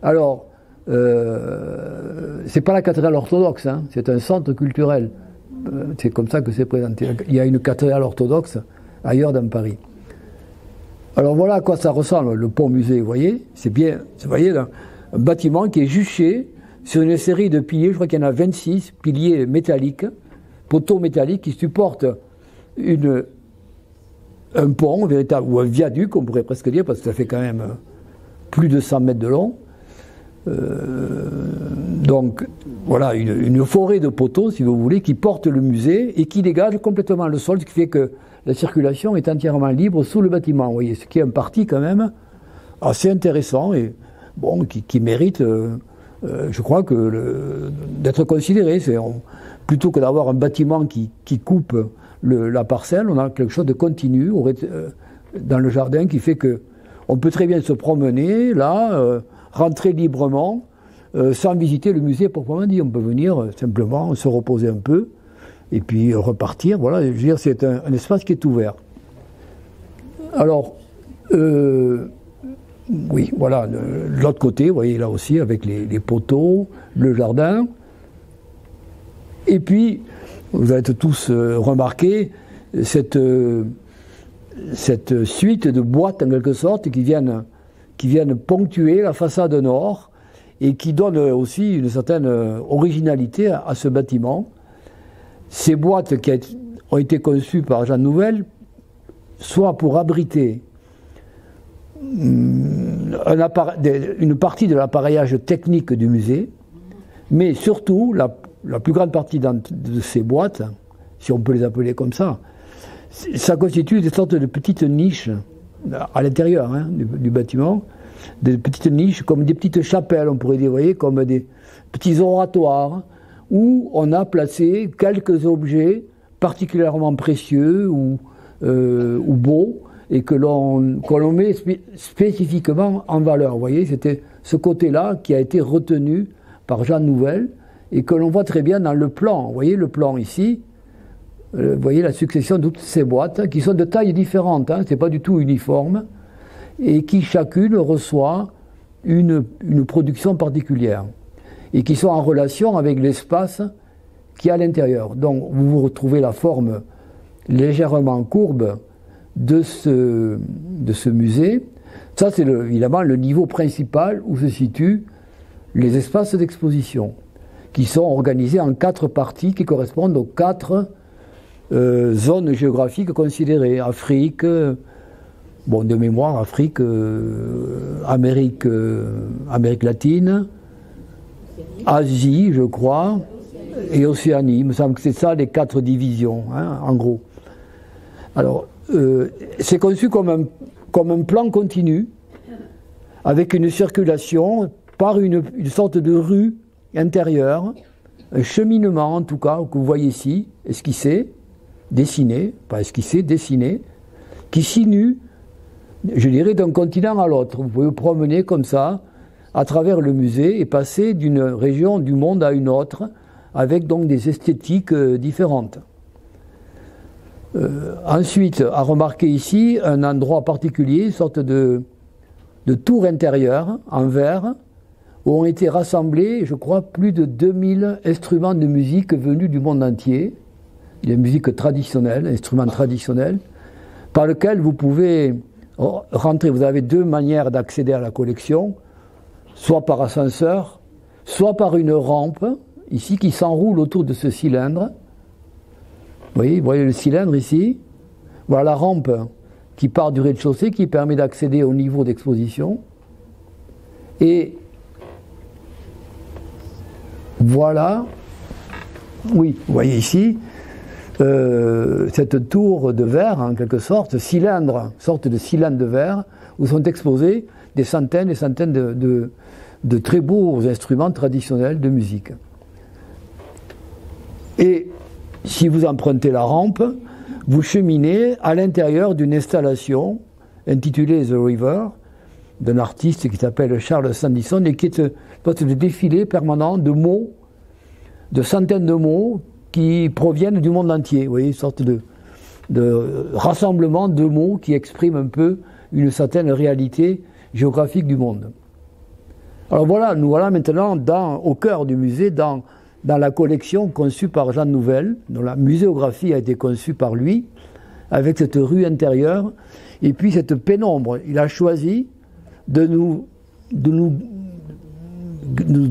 Alors, c'est pas la cathédrale orthodoxe, hein, c'est un centre culturel. C'est comme ça que c'est présenté. Il y a une cathédrale orthodoxe ailleurs dans Paris. Alors voilà à quoi ça ressemble, le pont-musée, vous voyez. C'est bien, vous voyez, là, un bâtiment qui est juché sur une série de piliers, je crois qu'il y en a 26 piliers métalliques, poteaux métalliques qui supportent un pont véritable, ou un viaduc, on pourrait presque dire, parce que ça fait quand même plus de 100 mètres de long. Donc voilà, une forêt de poteaux, si vous voulez, qui porte le musée et qui dégage complètement le sol, ce qui fait que la circulation est entièrement libre sous le bâtiment. Vous voyez, ce qui est un parti quand même assez intéressant et bon, qui mérite, je crois, d'être considéré. Plutôt que d'avoir un bâtiment qui coupe la parcelle, on a quelque chose de continu dans le jardin qui fait que on peut très bien se promener là, rentrer librement, sans visiter le musée proprement dit. On peut venir simplement se reposer un peu et puis repartir. Voilà, je veux dire, c'est un espace qui est ouvert. Alors, oui, voilà, de l'autre côté, vous voyez là aussi, avec les poteaux, le jardin. Et puis, vous avez tous remarqué cette suite de boîtes, en quelque sorte, qui viennent ponctuer la façade nord et qui donnent aussi une certaine originalité à ce bâtiment. Ces boîtes qui ont été conçues par Jean Nouvel, soit pour abriter une partie de l'appareillage technique du musée, mais surtout, la plus grande partie de ces boîtes, si on peut les appeler comme ça constitue des sortes de petites niches à l'intérieur du bâtiment, des petites niches comme des petites chapelles, on pourrait dire, vous voyez, comme des petits oratoires, où on a placé quelques objets particulièrement précieux ou beaux, et que l'on met spécifiquement en valeur. Vous voyez, c'était ce côté-là qui a été retenu par Jean Nouvel, et que l'on voit très bien dans le plan. Vous voyez le plan ici, vous voyez la succession de toutes ces boîtes, qui sont de tailles différentes, ce n'est pas du tout uniforme, et qui chacune reçoit une production particulière, et qui sont en relation avec l'espace qui est à l'intérieur. Donc vous retrouvez la forme légèrement courbe de ce musée. Ça, c'est évidemment le niveau principal où se situent les espaces d'exposition, qui sont organisés en 4 parties qui correspondent aux 4 zones géographiques considérées. Afrique, bon, de mémoire, Afrique, Amérique latine, Asie, je crois, et Océanie. Il me semble que c'est ça les 4 divisions, en gros. Alors, c'est conçu comme un plan continu, avec une circulation par une sorte de rue intérieure, un cheminement en tout cas, que vous voyez ici, esquissé, dessiné, pas esquissé, dessiné, qui sinue, je dirais, d'un continent à l'autre. Vous pouvez vous promener comme ça, à travers le musée, et passer d'une région du monde à une autre, avec donc des esthétiques différentes. Ensuite, à remarquer ici un endroit particulier, une sorte de tour intérieure en verre, où ont été rassemblés, je crois, plus de 2000 instruments de musique venus du monde entier, de musique traditionnelle, instruments traditionnels, par lesquels vous pouvez rentrer. Vous avez 2 manières d'accéder à la collection, soit par ascenseur, soit par une rampe, ici, qui s'enroule autour de ce cylindre. Vous voyez le cylindre ici. Voilà la rampe qui part du rez-de-chaussée, qui permet d'accéder au niveau d'exposition. Et voilà, oui, vous voyez ici, cette tour de verre, en quelque sorte, cylindre, sorte de cylindre de verre, où sont exposés des centaines et centaines de très beaux instruments traditionnels de musique. Et si vous empruntez la rampe, vous cheminez à l'intérieur d'une installation intitulée The River, d'un artiste qui s'appelle Charles Sandison, et qui est une sorte de défilé permanent de mots, de centaines de mots qui proviennent du monde entier. Vous voyez, une sorte de rassemblement de mots qui expriment un peu une certaine réalité géographique du monde. Alors voilà, nous voilà maintenant au cœur du musée, dans la collection conçue par Jean Nouvel, dont la muséographie a été conçue par lui, avec cette rue intérieure, et puis cette pénombre. Il a choisi de nous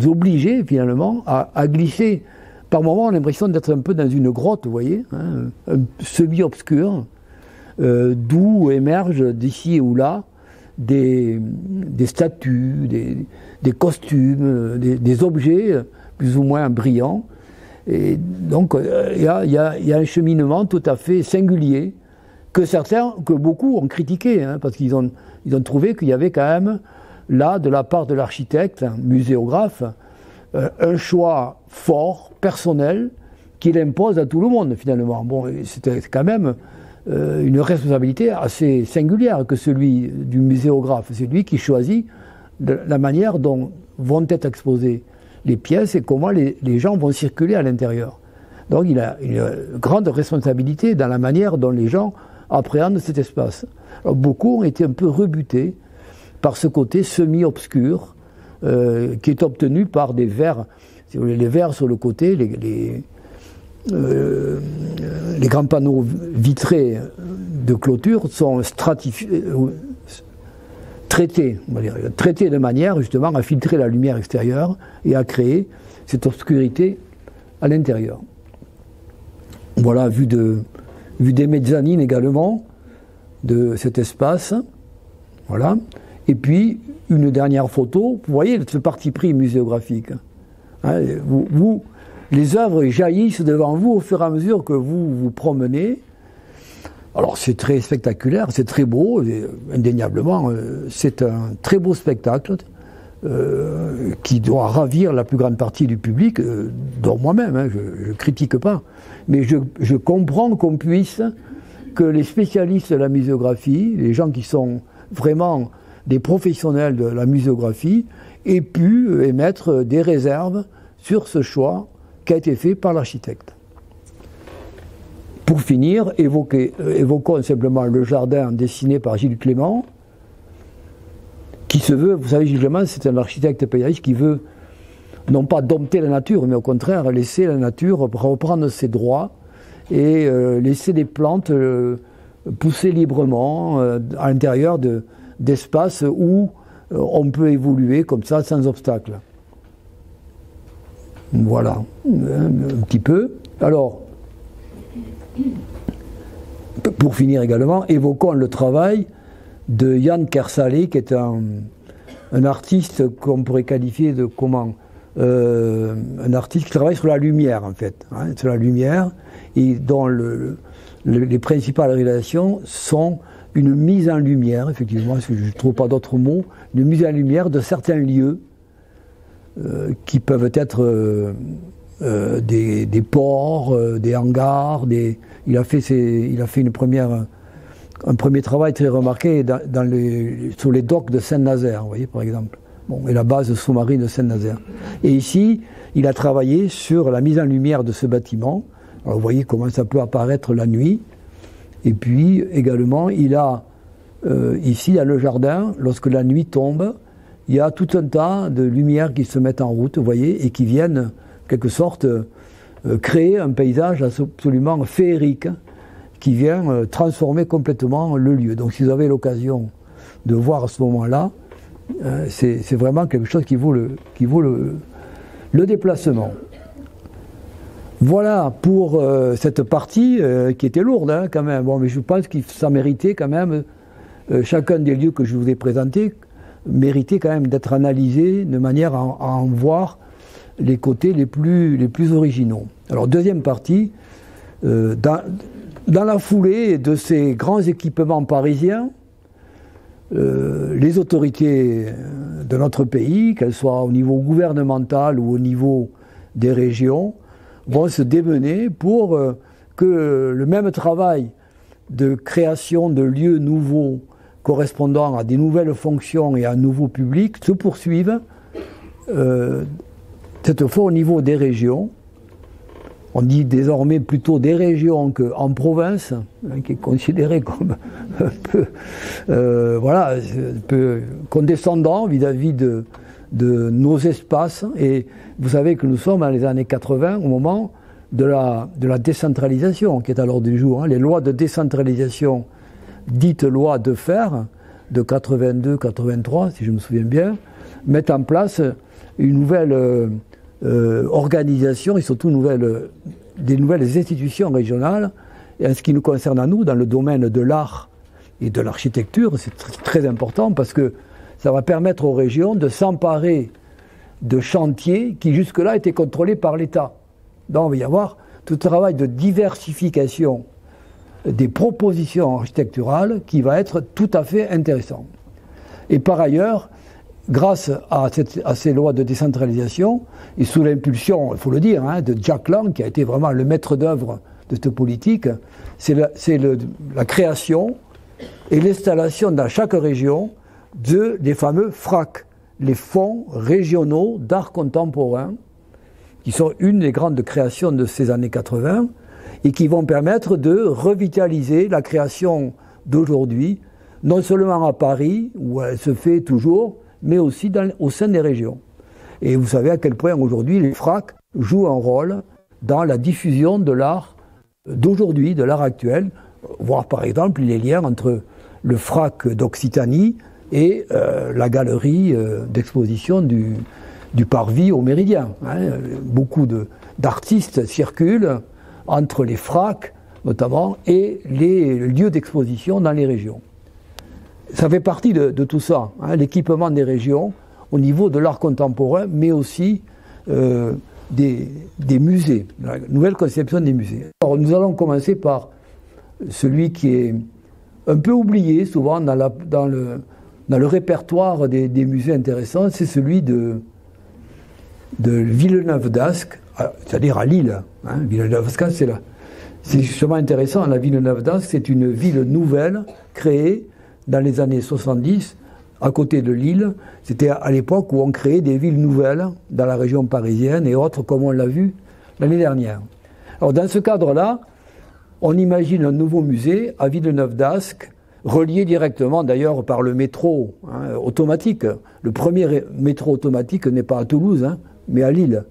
obliger finalement à glisser. Par moments, on a l'impression d'être un peu dans une grotte, vous voyez, hein, semi-obscure, d'où émergent d'ici ou là des statues, des costumes, des objets plus ou moins brillants. Et donc, il y a un cheminement tout à fait singulier que beaucoup ont critiqué, hein, parce qu'ils ont trouvé qu'il y avait quand même, là, de la part de l'architecte, muséographe, un choix fort, personnel, qu'il impose à tout le monde, finalement. Bon, c'était quand même une responsabilité assez singulière que celui du muséographe. C'est lui qui choisit la manière dont vont être exposées les pièces et comment les gens vont circuler à l'intérieur. Donc il a une grande responsabilité dans la manière dont les gens appréhendent cet espace. Alors, beaucoup ont été un peu rebutés par ce côté semi-obscur qui est obtenu par des verres, si vous voulez, les verres sur le côté, les grands panneaux vitrés de clôture sont traités de manière justement à filtrer la lumière extérieure et à créer cette obscurité à l'intérieur. Voilà, vue des mezzanines également de cet espace. Voilà. Et puis, une dernière photo, vous voyez ce parti pris muséographique. Hein, les œuvres jaillissent devant vous au fur et à mesure que vous vous promenez. Alors c'est très spectaculaire, c'est très beau, indéniablement, c'est un très beau spectacle qui doit ravir la plus grande partie du public, dont moi-même, hein, je ne critique pas, mais je comprends que les spécialistes de la muséographie, les gens qui sont vraiment des professionnels de la muséographie, aient pu émettre des réserves sur ce choix qui a été fait par l'architecte. Pour finir, évoquons simplement le jardin dessiné par Gilles Clément, qui se veut, vous savez, Gilles Clément, c'est un architecte paysagiste qui veut non pas dompter la nature, mais au contraire laisser la nature reprendre ses droits et laisser des plantes pousser librement à l'intérieur d'espaces où on peut évoluer comme ça sans obstacle. Voilà, un petit peu. Alors, pour finir également, évoquons le travail de Yann Kersalé, qui est un artiste qu'on pourrait qualifier de comment un artiste qui travaille sur la lumière, en fait, hein, sur la lumière, et dont les principales réalisations sont une mise en lumière, effectivement, parce que je ne trouve pas d'autres mots, une mise en lumière de certains lieux qui peuvent être des ports, des hangars, il a fait un premier travail très remarqué sur les docks de Saint-Nazaire, vous voyez, par exemple, et la base sous-marine de Saint-Nazaire. Et ici, il a travaillé sur la mise en lumière de ce bâtiment. Alors, vous voyez comment ça peut apparaître la nuit. Et puis, également, il a ici, il y a le jardin, lorsque la nuit tombe, il y a tout un tas de lumières qui se mettent en route, vous voyez, et qui viennent, en quelque sorte, créer un paysage absolument féerique qui vient transformer complètement le lieu. Donc si vous avez l'occasion de voir à ce moment-là, c'est vraiment quelque chose qui vaut Le déplacement. Voilà pour cette partie qui était lourde hein, quand même. Bon, mais je pense que ça méritait quand même, chacun des lieux que je vous ai présentés, méritait quand même d'être analysé de manière à en voir les côtés les plus originaux. Alors deuxième partie, dans la foulée de ces grands équipements parisiens, les autorités de notre pays, qu'elles soient au niveau gouvernemental ou au niveau des régions, vont se démener pour que le même travail de création de lieux nouveaux correspondant à des nouvelles fonctions et à un nouveau public se poursuive, cette fois au niveau des régions. On dit désormais plutôt des régions qu'en province, hein, qui est considéré comme un peu condescendant vis-à-vis de nos espaces. Et vous savez que nous sommes dans les années 80, au moment de la décentralisation qui est à l'ordre du jour. Hein. Les lois de décentralisation, dites lois de fer, de 82-83, si je me souviens bien, mettent en place une nouvelle organisation et surtout des nouvelles institutions régionales. Et en ce qui nous concerne à nous, dans le domaine de l'art et de l'architecture, c'est très important parce que ça va permettre aux régions de s'emparer de chantiers qui jusque-là étaient contrôlés par l'État. Donc il va y avoir tout un travail de diversification des propositions architecturales qui va être tout à fait intéressant. Et par ailleurs, grâce à ces lois de décentralisation, et sous l'impulsion, il faut le dire, hein, de Jack Lang, qui a été vraiment le maître d'œuvre de cette politique, c'est la création et l'installation dans chaque région des fameux FRAC, les fonds régionaux d'art contemporain, qui sont une des grandes créations de ces années 80, et qui vont permettre de revitaliser la création d'aujourd'hui, non seulement à Paris, où elle se fait toujours, mais aussi au sein des régions. Et vous savez à quel point aujourd'hui les FRAC jouent un rôle dans la diffusion de l'art d'aujourd'hui, de l'art actuel, voire par exemple les liens entre le FRAC d'Occitanie et la galerie d'exposition du Parvis au Méridien. Hein. Beaucoup d'artistes circulent entre les FRAC notamment et les lieux d'exposition dans les régions. Ça fait partie de tout ça, hein, l'équipement des régions au niveau de l'art contemporain, mais aussi des musées, la nouvelle conception des musées. Alors, nous allons commencer par celui qui est un peu oublié souvent dans le répertoire des musées intéressants, c'est celui de Villeneuve-d'Ascq, c'est-à-dire à Lille. Hein. Villeneuve-d'Ascq, c'est justement intéressant. La Villeneuve-d'Ascq, c'est une ville nouvelle créée dans les années 70, à côté de Lille. C'était à l'époque où on créait des villes nouvelles dans la région parisienne et autres, comme on l'a vu l'année dernière. Alors dans ce cadre-là, on imagine un nouveau musée à Villeneuve-d'Ascq, relié directement d'ailleurs par le métro automatique. Le premier métro automatique n'est pas à Toulouse, hein, mais à Lille.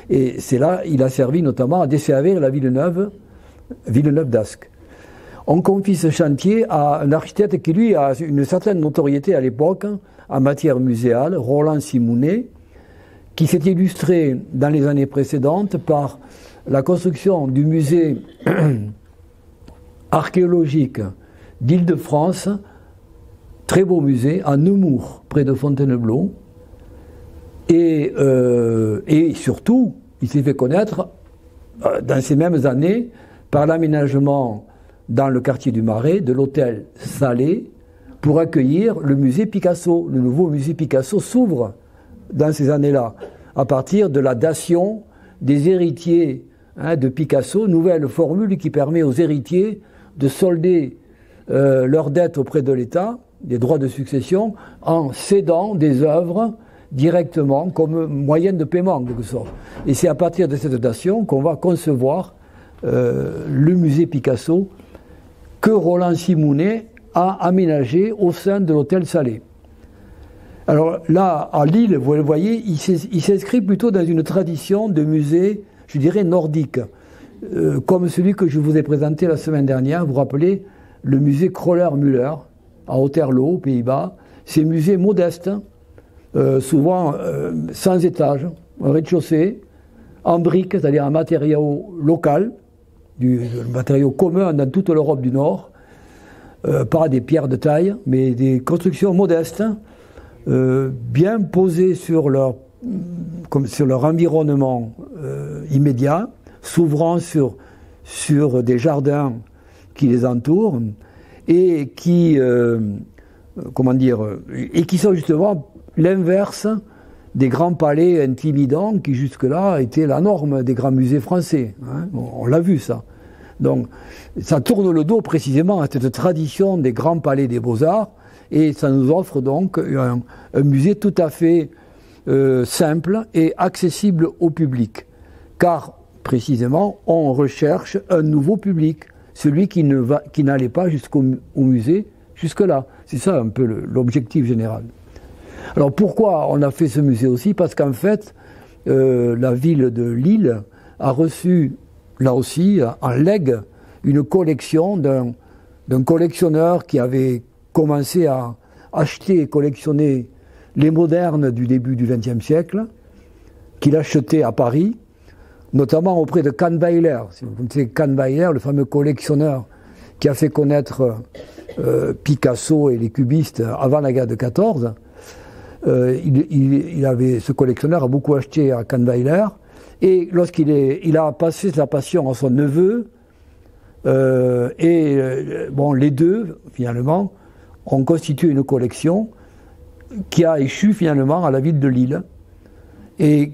Et c'est là, il a servi notamment à desservir la Villeneuve-d'Ascq. On confie ce chantier à un architecte qui, lui, a une certaine notoriété à l'époque en matière muséale, Roland Simounet, qui s'est illustré dans les années précédentes par la construction du musée archéologique d'Île-de-France, très beau musée, à Nemours, près de Fontainebleau. Et surtout, il s'est fait connaître dans ces mêmes années par l'aménagement dans le quartier du Marais de l'hôtel Salé pour accueillir le musée Picasso. Le nouveau musée Picasso s'ouvre dans ces années-là, à partir de la dation des héritiers de Picasso, nouvelle formule qui permet aux héritiers de solder leurs dettes auprès de l'État, des droits de succession, en cédant des œuvres directement comme moyen de paiement en quelque sorte. Et c'est à partir de cette dation qu'on va concevoir le musée Picasso que Roland Simounet a aménagé au sein de l'hôtel Salé. Alors là, à Lille, vous le voyez, il s'inscrit plutôt dans une tradition de musée, je dirais, nordique, comme celui que je vous ai présenté la semaine dernière. Vous vous rappelez, le musée Kröller-Müller, à Otterlo, aux Pays-Bas. Ces musées modestes, souvent sans étage, un rez-de-chaussée, en briques, c'est-à-dire un matériau local, du matériau commun dans toute l'Europe du Nord, pas des pierres de taille, mais des constructions modestes, bien posées sur leur environnement immédiat, s'ouvrant sur des jardins qui les entourent et qui sont justement l'inverse des grands palais intimidants qui jusque-là étaient la norme des grands musées français. Hein. On l'a vu ça. Donc ça tourne le dos précisément à cette tradition des grands palais des beaux-arts et ça nous offre donc un musée tout à fait simple et accessible au public. Car précisément on recherche un nouveau public, celui qui n'allait pas jusqu'au musée jusque-là. C'est ça un peu l'objectif général. Alors pourquoi on a fait ce musée aussi? Parce qu'en fait, la ville de Lille a reçu, là aussi, en legs, une collection d'un collectionneur qui avait commencé à acheter et collectionner les modernes du début du XXe siècle, qu'il achetait à Paris, notamment auprès de Kahnweiler. Si vous connaissez Kahnweiler, le fameux collectionneur qui a fait connaître Picasso et les cubistes avant la guerre de 14, ce collectionneur a beaucoup acheté à Kahnweiler, et lorsqu'il a passé sa passion à son neveu, les deux, finalement, ont constitué une collection qui a échu finalement à la ville de Lille, et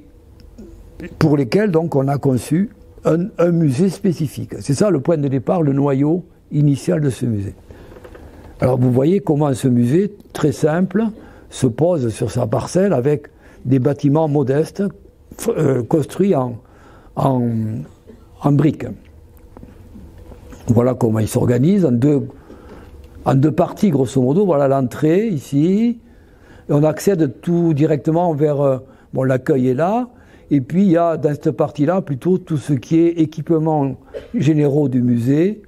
pour lesquels donc on a conçu un musée spécifique. C'est ça le point de départ, le noyau initial de ce musée. Alors vous voyez comment ce musée, très simple, se pose sur sa parcelle avec des bâtiments modestes construits en briques. Voilà comment il s'organise en deux parties grosso modo. Voilà l'entrée ici. Et on accède tout directement vers l'accueil est là. Et puis il y a dans cette partie-là plutôt tout ce qui est équipements généraux du musée,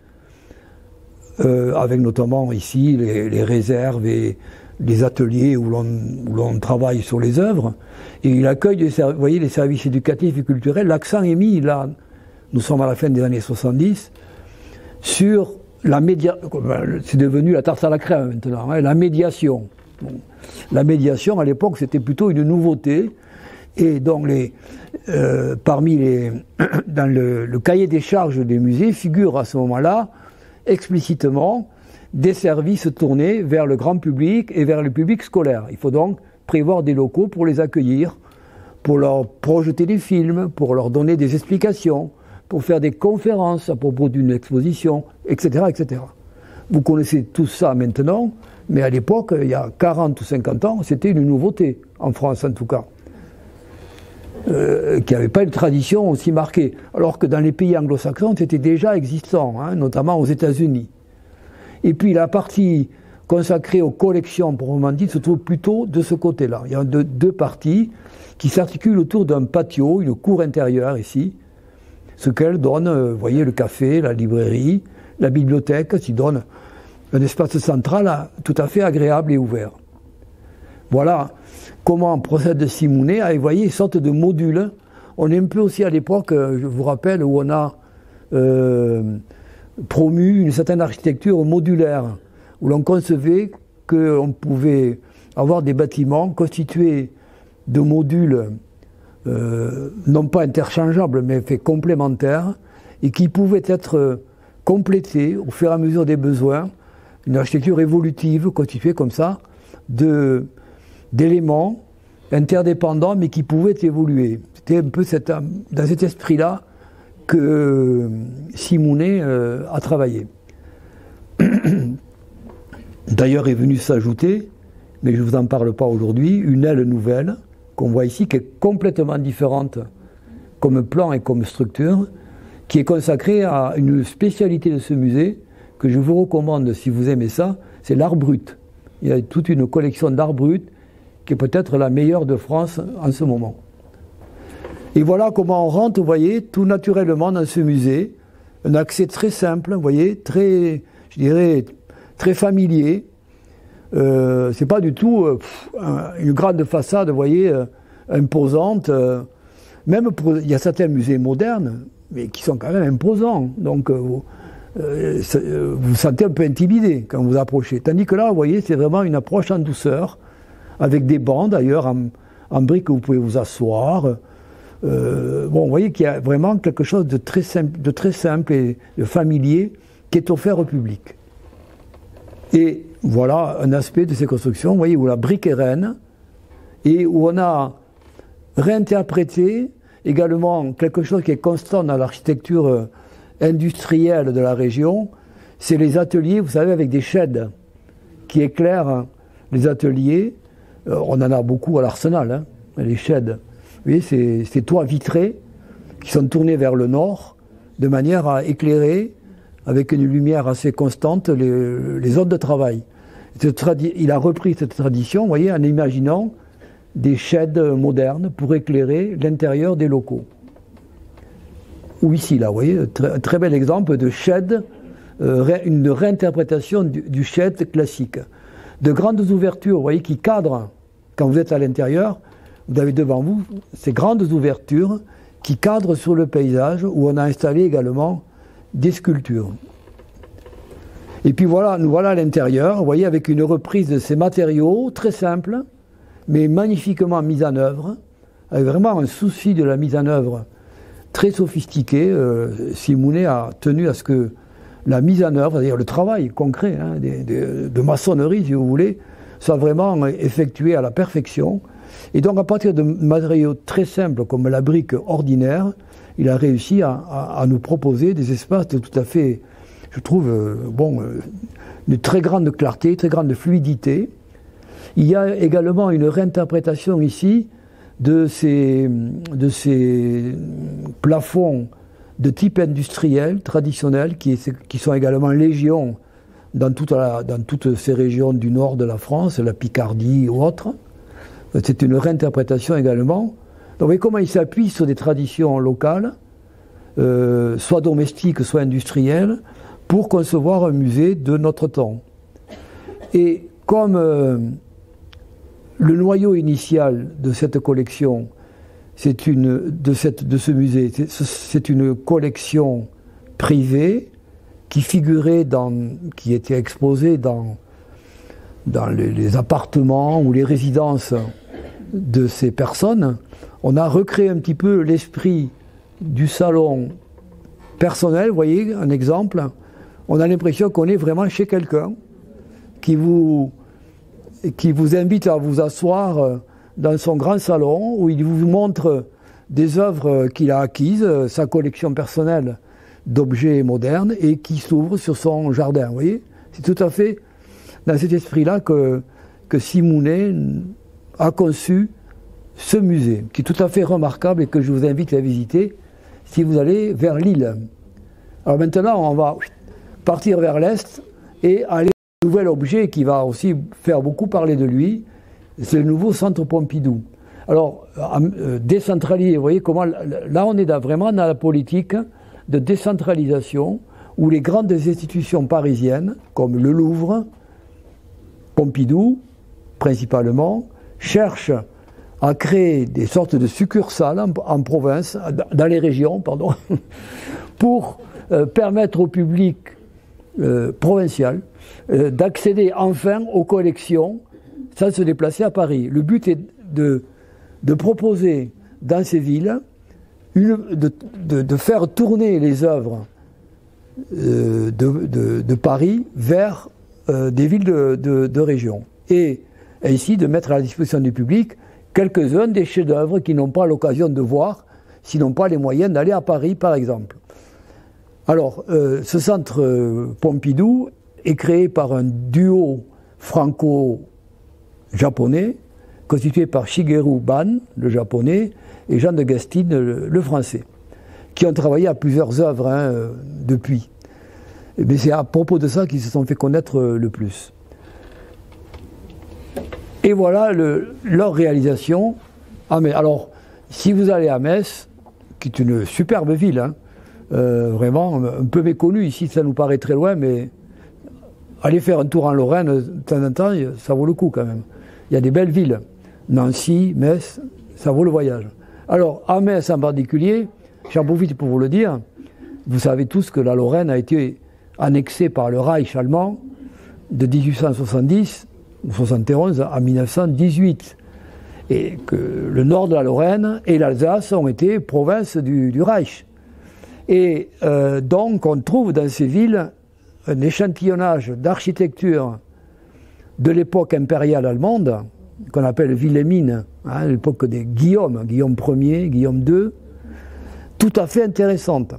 avec notamment ici les réserves et les ateliers où l'on travaille sur les œuvres. Et il accueille vous voyez, les services éducatifs et culturels. L'accent est mis, là, nous sommes à la fin des années 70, sur la médiation. C'est devenu la tarte à la crème maintenant, hein, la médiation. Bon. La médiation, à l'époque, c'était plutôt une nouveauté. Et donc, dans le cahier des charges des musées figure à ce moment-là explicitement des services tournés vers le grand public et vers le public scolaire. Il faut donc prévoir des locaux pour les accueillir, pour leur projeter des films, pour leur donner des explications, pour faire des conférences à propos d'une exposition, etc., etc. Vous connaissez tout ça maintenant, mais à l'époque, il y a 40 ou 50 ans, c'était une nouveauté, en France en tout cas, qui n'avait pas une tradition aussi marquée, alors que dans les pays anglo-saxons, c'était déjà existant, hein, notamment aux États-Unis. Et puis la partie consacrée aux collections proprement dites se trouve plutôt de ce côté-là. Il y a deux parties qui s'articulent autour d'un patio, une cour intérieure ici, ce qu'elle donne, vous voyez, le café, la librairie, la bibliothèque, qui donne un espace central tout à fait agréable et ouvert. Voilà comment procède Simounet avec, vous voyez, une sorte de module. On est un peu aussi à l'époque, je vous rappelle, où on a promu une certaine architecture modulaire, où l'on concevait qu'on pouvait avoir des bâtiments constitués de modules non pas interchangeables, mais faits complémentaires, et qui pouvaient être complétés au fur et à mesure des besoins. Une architecture évolutive constituée comme ça d'éléments interdépendants, mais qui pouvaient évoluer. C'était un peu dans cet esprit-là que Simounet a travaillé. D'ailleurs est venue s'ajouter, mais je ne vous en parle pas aujourd'hui, une aile nouvelle qu'on voit ici, qui est complètement différente comme plan et comme structure, qui est consacrée à une spécialité de ce musée que je vous recommande si vous aimez ça, c'est l'art brut. Il y a toute une collection d'art brut qui est peut-être la meilleure de France en ce moment. Et voilà comment on rentre, vous voyez, tout naturellement dans ce musée. Un accès très simple, vous voyez, très, je dirais, très familier. C'est pas du tout une grande façade, vous voyez, imposante, même il y a certains musées modernes, mais qui sont quand même imposants. Donc, vous vous sentez un peu intimidé quand vous approchez. Tandis que là, vous voyez, c'est vraiment une approche en douceur, avec des bancs d'ailleurs, en briques où vous pouvez vous asseoir. Bon, vous voyez qu'il y a vraiment quelque chose de très simple et de familier qui est offert au public. Et voilà un aspect de ces constructions, vous voyez, où la brique est reine et où on a réinterprété également quelque chose qui est constant dans l'architecture industrielle de la région, c'est les ateliers, vous savez, avec des sheds qui éclairent les ateliers. On en a beaucoup à l'Arsenal, hein, les sheds. Vous voyez, ces toits vitrés qui sont tournés vers le nord de manière à éclairer avec une lumière assez constante les zones de travail. Il a repris cette tradition, vous voyez, en imaginant des sheds modernes pour éclairer l'intérieur des locaux. Ou ici, là, vous voyez, un très bel exemple de shed, une réinterprétation du shed classique. De grandes ouvertures, vous voyez, qui cadrent, quand vous êtes à l'intérieur, vous avez devant vous ces grandes ouvertures qui cadrent sur le paysage, où on a installé également des sculptures. Et puis voilà, nous voilà à l'intérieur, vous voyez, avec une reprise de ces matériaux très simples, mais magnifiquement mis en œuvre, avec vraiment un souci de la mise en œuvre très sophistiqué. Simounet a tenu à ce que la mise en œuvre, c'est-à-dire le travail concret de maçonnerie, si vous voulez, soit vraiment effectué à la perfection. Et donc à partir de matériaux très simples comme la brique ordinaire, il a réussi à nous proposer des espaces de tout à fait, je trouve, de très grande clarté, très grande fluidité. Il y a également une réinterprétation ici de ces plafonds de type industriel, traditionnel, qui sont également légion dans toutes ces régions du nord de la France, la Picardie ou autres. C'est une réinterprétation également. Donc vous voyez comment il s'appuie sur des traditions locales, soit domestiques, soit industrielles, pour concevoir un musée de notre temps. Et comme le noyau initial de cette collection, de ce musée, c'est une collection privée qui qui était exposée dans les appartements ou les résidences de ces personnes. On a recréé un petit peu l'esprit du salon personnel, vous voyez, un exemple. On a l'impression qu'on est vraiment chez quelqu'un qui vous invite à vous asseoir dans son grand salon où il vous montre des œuvres qu'il a acquises, sa collection personnelle d'objets modernes et qui s'ouvre sur son jardin. Vous voyez, c'est tout à fait dans cet esprit-là que Simounet a conçu ce musée, qui est tout à fait remarquable et que je vous invite à visiter si vous allez vers Lille. Alors maintenant, on va partir vers l'Est et aller à un nouvel objet qui va aussi faire beaucoup parler de lui, c'est le nouveau centre Pompidou. Alors, décentralisé, vous voyez comment, là on est vraiment dans la politique de décentralisation, où les grandes institutions parisiennes, comme le Louvre, Pompidou, principalement, cherchent à créer des sortes de succursales en province, dans les régions, pardon, pour permettre au public provincial d'accéder enfin aux collections sans se déplacer à Paris. Le but est de proposer dans ces villes, de faire tourner les œuvres de Paris vers des villes de région. Et ainsi de mettre à la disposition du public quelques-uns des chefs-d'œuvre qu'ils n'ont pas l'occasion de voir, s'ils n'ont pas les moyens d'aller à Paris, par exemple. Alors, ce centre Pompidou est créé par un duo franco-japonais, constitué par Shigeru Ban, le japonais, et Jean de Gastine, le français, qui ont travaillé à plusieurs œuvres depuis. Mais c'est à propos de ça qu'ils se sont fait connaître le plus. Et voilà leur réalisation. Ah, mais alors, si vous allez à Metz, qui est une superbe ville, vraiment un peu méconnue ici, ça nous paraît très loin, mais aller faire un tour en Lorraine de temps en temps, ça vaut le coup quand même. Il y a des belles villes. Nancy, Metz, ça vaut le voyage. Alors, à Metz en particulier, j'en profite pour vous le dire, vous savez tous que la Lorraine a été annexée par le Reich allemand de 1870 ou 71 à 1918. Et que le nord de la Lorraine et l'Alsace ont été provinces du Reich. Et donc on trouve dans ces villes un échantillonnage d'architecture de l'époque impériale allemande, qu'on appelle Wilhelmine, hein, l'époque des Guillaume Ier, Guillaume II, tout à fait intéressante.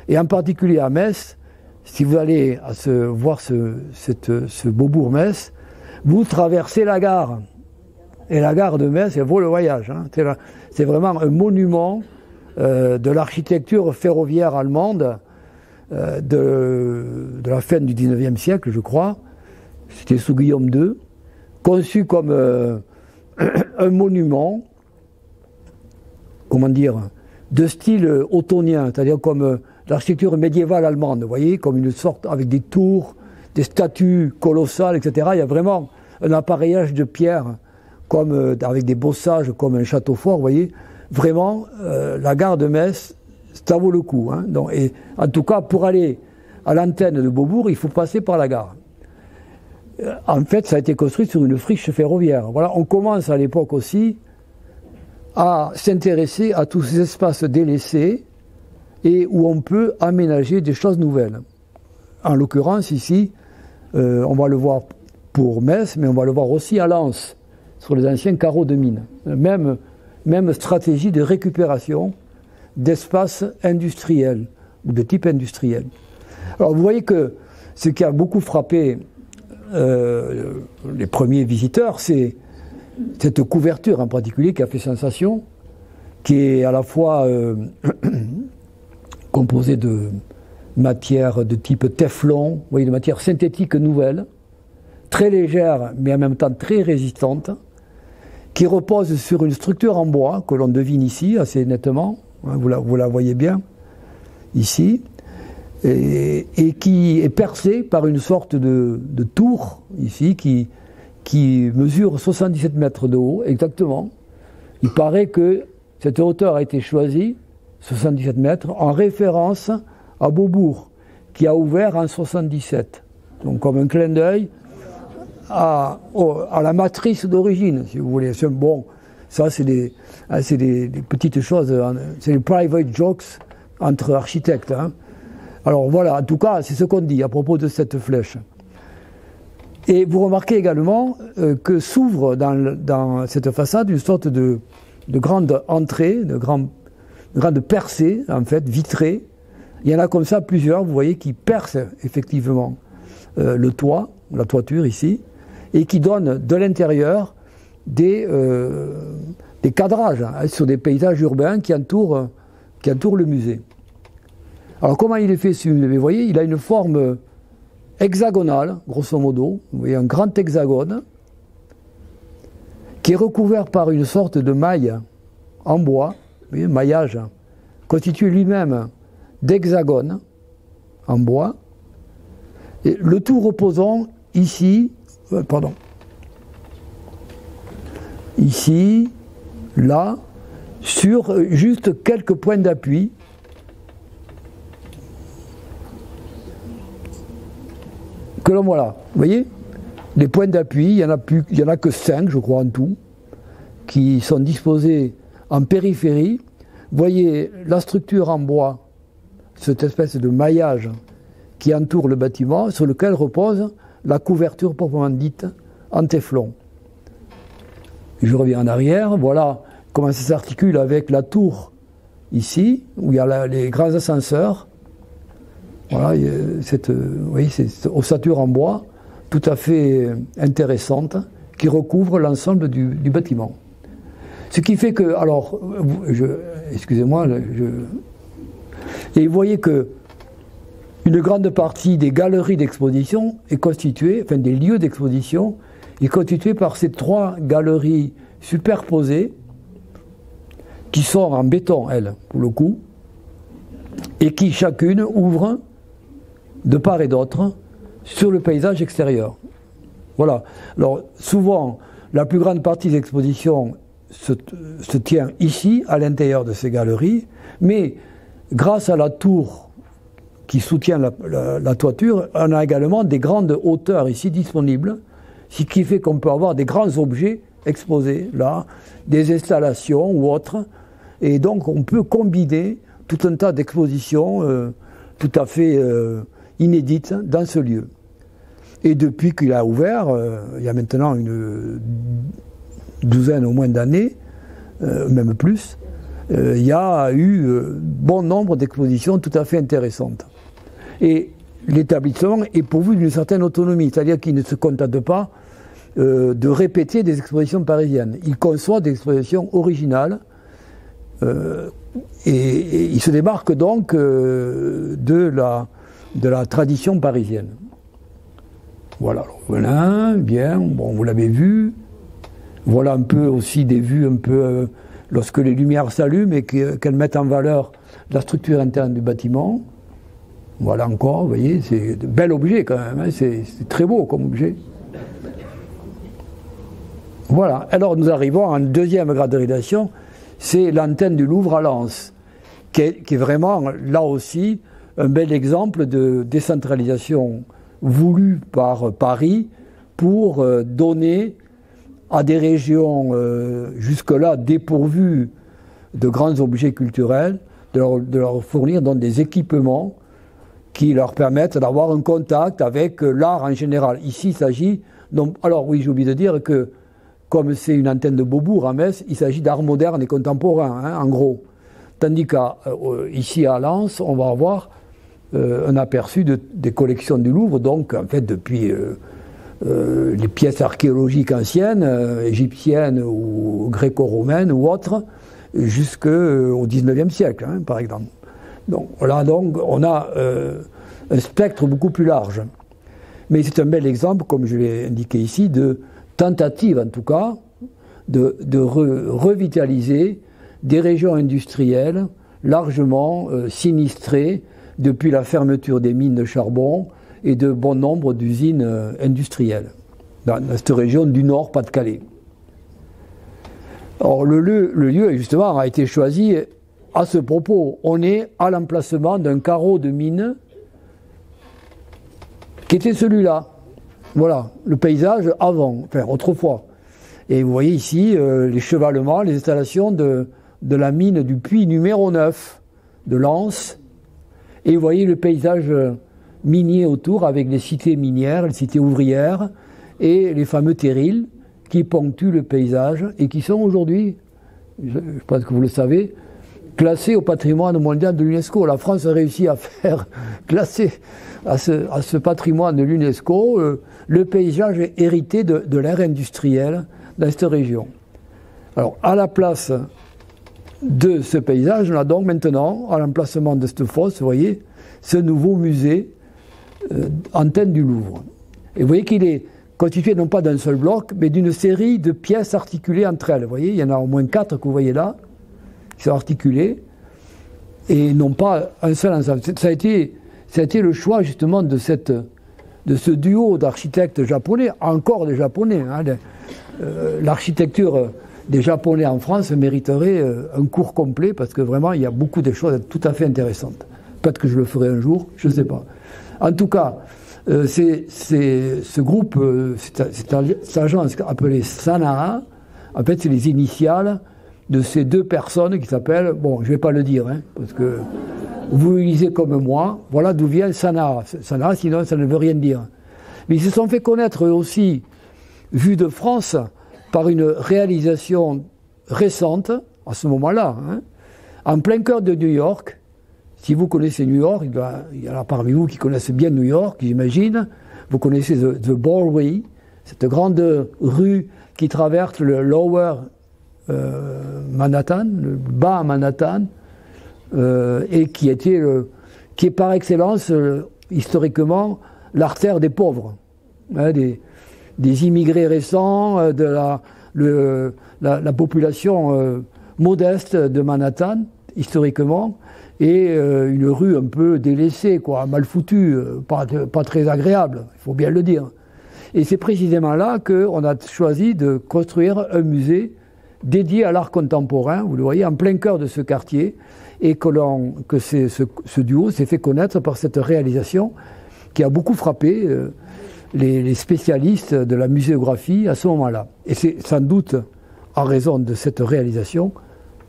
Et en particulier à Metz, si vous allez voir ce Beaubourg Metz, vous traversez la gare. Et la gare de Metz, elle vaut le voyage. Hein. C'est vraiment un monument de l'architecture ferroviaire allemande de la fin du XIXe siècle, je crois. C'était sous Guillaume II, conçu comme un monument, comment dire, de style ottonien, c'est-à-dire comme l'architecture médiévale allemande, vous voyez, comme une sorte, avec des tours, des statues colossales, etc. Il y a vraiment un appareillage de pierre, comme, avec des bossages, comme un château fort, vous voyez. Vraiment, la gare de Metz, ça vaut le coup. Hein. Donc, et, en tout cas, pour aller à l'antenne de Beaubourg, il faut passer par la gare. En fait, ça a été construit sur une friche ferroviaire. Voilà, on commence à l'époque aussi à s'intéresser à tous ces espaces délaissés et où on peut aménager des choses nouvelles. En l'occurrence, ici, on va le voir pour Metz, mais on va le voir aussi à Lens, sur les anciens carreaux de mine. Même stratégie de récupération d'espaces industriels, ou de type industriel. Alors vous voyez que ce qui a beaucoup frappé les premiers visiteurs, c'est cette couverture en particulier qui a fait sensation, qui est à la fois composée de matières de type téflon, vous voyez, de matières synthétiques nouvelles, très légères mais en même temps très résistantes, qui repose sur une structure en bois que l'on devine ici assez nettement, hein, vous la voyez bien ici, et qui est percée par une sorte de tour ici qui mesure 77 mètres de haut exactement. Il paraît que cette hauteur a été choisie, 77 mètres, en référence à Beaubourg, qui a ouvert en 77. Donc comme un clin d'œil à la matrice d'origine, si vous voulez. Bon, ça c'est des petites choses, c'est des private jokes entre architectes. Hein. Alors voilà, en tout cas, c'est ce qu'on dit à propos de cette flèche. Et vous remarquez également que s'ouvre dans cette façade une sorte de grande entrée, de grande percée, en fait, vitrée. Il y en a comme ça plusieurs, vous voyez, qui percent effectivement le toit, la toiture ici, et qui donnent de l'intérieur des cadrages hein, sur des paysages urbains qui entourent le musée. Alors comment il est fait ce musée? Vous voyez, il a une forme hexagonale, grosso modo. Vous voyez un grand hexagone qui est recouvert par une sorte de maille en bois, vous voyez, un maillage constitué lui-même d'hexagones en bois, et le tout reposant ici, ici, là, sur juste quelques points d'appui. Que l'on voit là, vous voyez, les points d'appui, il y en a que 5, je crois, en tout, qui sont disposés en périphérie. Vous voyez la structure en bois, cette espèce de maillage qui entoure le bâtiment, sur lequel repose la couverture proprement dite en téflon. Je reviens en arrière, voilà comment ça s'articule avec la tour ici, où il y a les grands ascenseurs. Voilà, cette ossature en bois tout à fait intéressante qui recouvre l'ensemble du bâtiment. Ce qui fait que, alors, excusez-moi, et vous voyez que une grande partie des galeries d'exposition est constituée, enfin des lieux d'exposition, est constituée par ces 3 galeries superposées qui sont en béton, elles, pour le coup, et qui chacune ouvrent de part et d'autre sur le paysage extérieur. Voilà. Alors souvent, la plus grande partie des expositions se tient ici, à l'intérieur de ces galeries, mais grâce à la tour qui soutient la toiture, on a également des grandes hauteurs ici disponibles, ce qui fait qu'on peut avoir des grands objets exposés là, des installations ou autres, et donc on peut combiner tout un tas d'expositions tout à fait inédites dans ce lieu. Et depuis qu'il a ouvert, il y a maintenant une douzaine au moins d'années, même plus, il y a eu bon nombre d'expositions tout à fait intéressantes. Et l'établissement est pourvu d'une certaine autonomie, c'est-à-dire qu'il ne se contente pas de répéter des expositions parisiennes. Il conçoit des expositions originales et il se démarque donc de la tradition parisienne. Voilà, voilà, bien, bon, vous l'avez vu. Voilà un peu aussi des vues un peu lorsque les lumières s'allument et qu'elles mettent en valeur la structure interne du bâtiment. Voilà encore, vous voyez, c'est de bel objet quand même, hein, c'est très beau comme objet. Voilà, alors nous arrivons à un deuxième grade de réalisation, c'est l'antenne du Louvre à Lens, qui est vraiment, là aussi, un bel exemple de décentralisation voulue par Paris pour donner à des régions jusque-là dépourvues de grands objets culturels, de leur fournir donc des équipements qui leur permettent d'avoir un contact avec l'art en général. Ici, il s'agit... Alors oui, j'ai oublié de dire que, comme c'est une antenne de Beaubourg à Metz, il s'agit d'art moderne et contemporain, hein, en gros. Tandis qu'ici à Lens, on va avoir un aperçu des collections du Louvre, donc en fait depuis les pièces archéologiques anciennes, égyptiennes ou gréco-romaines ou autres, jusqu'au XIXe siècle, hein, par exemple. Donc, là, donc, on a un spectre beaucoup plus large. Mais c'est un bel exemple, comme je l'ai indiqué ici, de tentative, en tout cas, de revitaliser des régions industrielles largement sinistrées depuis la fermeture des mines de charbon et de bon nombre d'usines industrielles dans cette région du Nord, Pas-de-Calais. Or, le lieu, justement, a été choisi à ce propos. On est à l'emplacement d'un carreau de mine qui était celui-là. Voilà, le paysage avant, enfin autrefois. Et vous voyez ici les chevalements, les installations de la mine du puits numéro 9 de Lens. Et vous voyez le paysage minier autour avec les cités minières, les cités ouvrières et les fameux terrils qui ponctuent le paysage et qui sont aujourd'hui, je pense que vous le savez, classés au patrimoine mondial de l'UNESCO. La France a réussi à faire classer à ce patrimoine de l'UNESCO le paysage hérité de l'ère industrielle dans cette région. Alors, à la place de ce paysage, on a donc maintenant, à l'emplacement de cette fosse, vous voyez, ce nouveau musée antenne du Louvre. Et vous voyez qu'il est constitué non pas d'un seul bloc, mais d'une série de pièces articulées entre elles. Vous voyez, il y en a au moins 4 que vous voyez là, qui sont articulées, et non pas un seul ensemble. Ça a été le choix justement de ce duo d'architectes japonais, encore des japonais. Hein, l'architecture des japonais en France mériterait un cours complet, parce que vraiment il y a beaucoup de choses tout à fait intéressantes. Peut-être que je le ferai un jour, je ne sais pas. En tout cas, ce groupe, cette agence appelée Sanaa, en fait c'est les initiales de ces deux personnes qui s'appellent, bon je ne vais pas le dire, hein, parce que vous lisez comme moi, voilà d'où vient Sanaa. Sanaa, sinon ça ne veut rien dire. Mais ils se sont fait connaître aussi, vus de France, par une réalisation récente, à ce moment-là, hein, en plein cœur de New York. Si vous connaissez New York, il y en a parmi vous qui connaissent bien New York, j'imagine. Vous connaissez The Broadway, cette grande rue qui traverse le Lower Manhattan, le bas Manhattan, et qui est par excellence, historiquement, l'artère des pauvres, hein, des immigrés récents, de la population modeste de Manhattan, historiquement, et une rue un peu délaissée, quoi, mal foutue, pas très agréable, il faut bien le dire. Et c'est précisément là qu'on a choisi de construire un musée dédié à l'art contemporain, vous le voyez, en plein cœur de ce quartier, et que ce duo s'est fait connaître par cette réalisation qui a beaucoup frappé les spécialistes de la muséographie à ce moment-là. Et c'est sans doute en raison de cette réalisation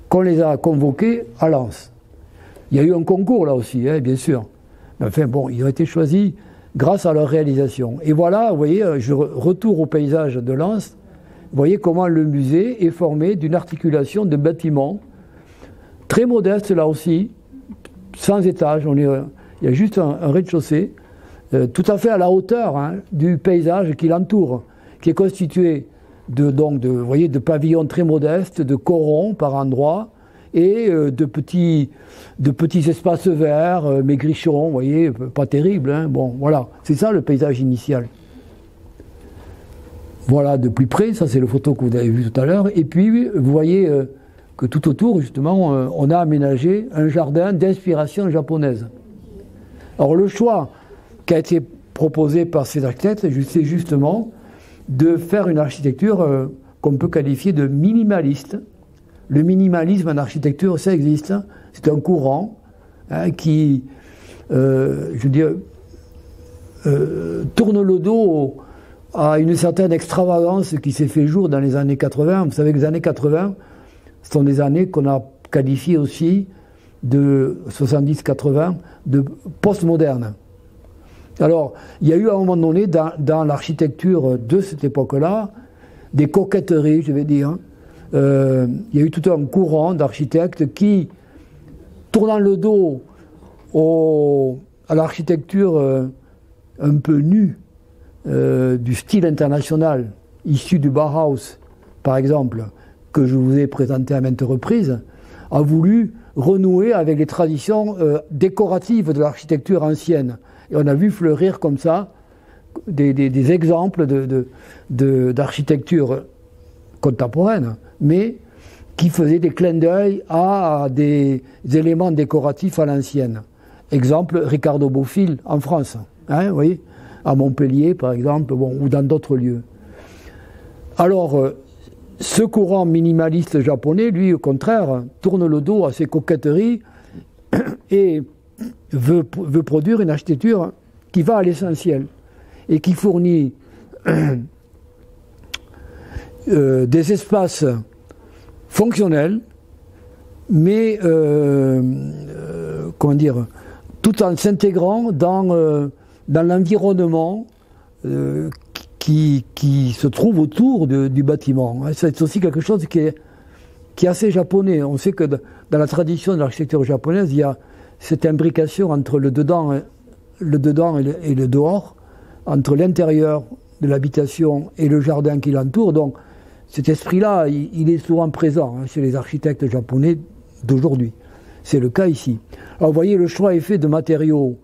qu'on les a convoqués à Lens. Il y a eu un concours là aussi, hein, bien sûr. Mais enfin bon, ils ont été choisis grâce à leur réalisation. Et voilà, vous voyez, je retourne au paysage de Lens, vous voyez comment le musée est formé d'une articulation de bâtiments très modeste là aussi, sans étage. Il y a juste un rez-de-chaussée, tout à fait à la hauteur hein, du paysage qui l'entoure, qui est constitué vous voyez, de pavillons très modestes, de corons par endroits, et de petits espaces verts, maigrichons, vous voyez, pas terrible. Hein. Bon, voilà, c'est ça le paysage initial. Voilà, de plus près, ça c'est le photo que vous avez vu tout à l'heure. Et puis, vous voyez que tout autour, justement, on a aménagé un jardin d'inspiration japonaise. Alors le choix qui a été proposé par ces architectes, c'est justement de faire une architecture qu'on peut qualifier de minimaliste. Le minimalisme en architecture, ça existe. C'est un courant hein, qui, je veux dire, tourne le dos à une certaine extravagance qui s'est fait jour dans les années 80. Vous savez que les années 80, ce sont des années qu'on a qualifiées aussi de 70-80 de postmoderne. Alors, il y a eu à un moment donné, dans l'architecture de cette époque-là, des coquetteries, je vais dire. Il y a eu tout un courant d'architectes qui, tournant le dos à l'architecture un peu nue du style international, issu du Bauhaus, par exemple, que je vous ai présenté à maintes reprises, a voulu renouer avec les traditions décoratives de l'architecture ancienne. Et on a vu fleurir comme ça des exemples d'architecture contemporaine, mais qui faisaient des clins d'œil à des éléments décoratifs à l'ancienne. Exemple, Ricardo Bofill en France, hein, vous voyez, à Montpellier par exemple, bon, ou dans d'autres lieux. Alors, ce courant minimaliste japonais, lui, au contraire, tourne le dos à ces coquetteries et veut produire une architecture qui va à l'essentiel et qui fournit des espaces fonctionnels, mais comment dire, tout en s'intégrant dans l'environnement qui se trouve autour du bâtiment. C'est aussi quelque chose qui est assez japonais. On sait que dans la tradition de l'architecture japonaise, il y a cette imbrication entre le dedans et le dehors, entre l'intérieur de l'habitation et le jardin qui l'entoure. Donc cet esprit-là, il est souvent présent chez les architectes japonais d'aujourd'hui. C'est le cas ici. Alors vous voyez, le choix est fait de matériaux,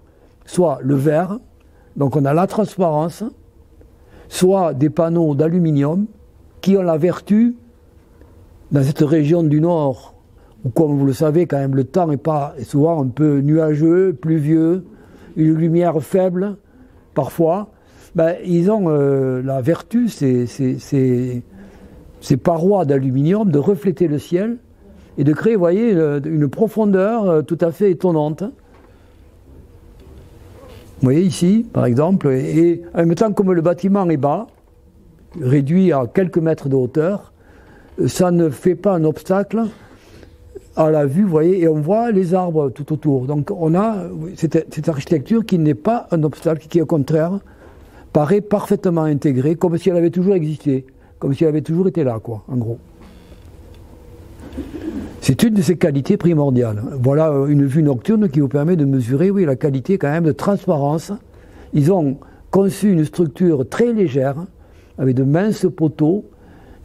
soit le verre, donc on a la transparence, soit des panneaux d'aluminium qui ont la vertu, dans cette région du Nord, où comme vous le savez, quand même, le temps est souvent un peu nuageux, pluvieux, une lumière faible, parfois, ben, ils ont la vertu, ces parois d'aluminium, de refléter le ciel et de créer, vous voyez, une profondeur tout à fait étonnante. Vous voyez ici, par exemple, et en même temps, comme le bâtiment est bas, réduit à quelques mètres de hauteur, ça ne fait pas un obstacle à la vue, vous voyez, et on voit les arbres tout autour. Donc on a cette architecture qui n'est pas un obstacle, qui au contraire paraît parfaitement intégrée, comme si elle avait toujours existé, comme si elle avait toujours été là, quoi, en gros. C'est une de ses qualités primordiales. Voilà une vue nocturne qui vous permet de mesurer, oui, la qualité quand même de transparence. Ils ont conçu une structure très légère, avec de minces poteaux,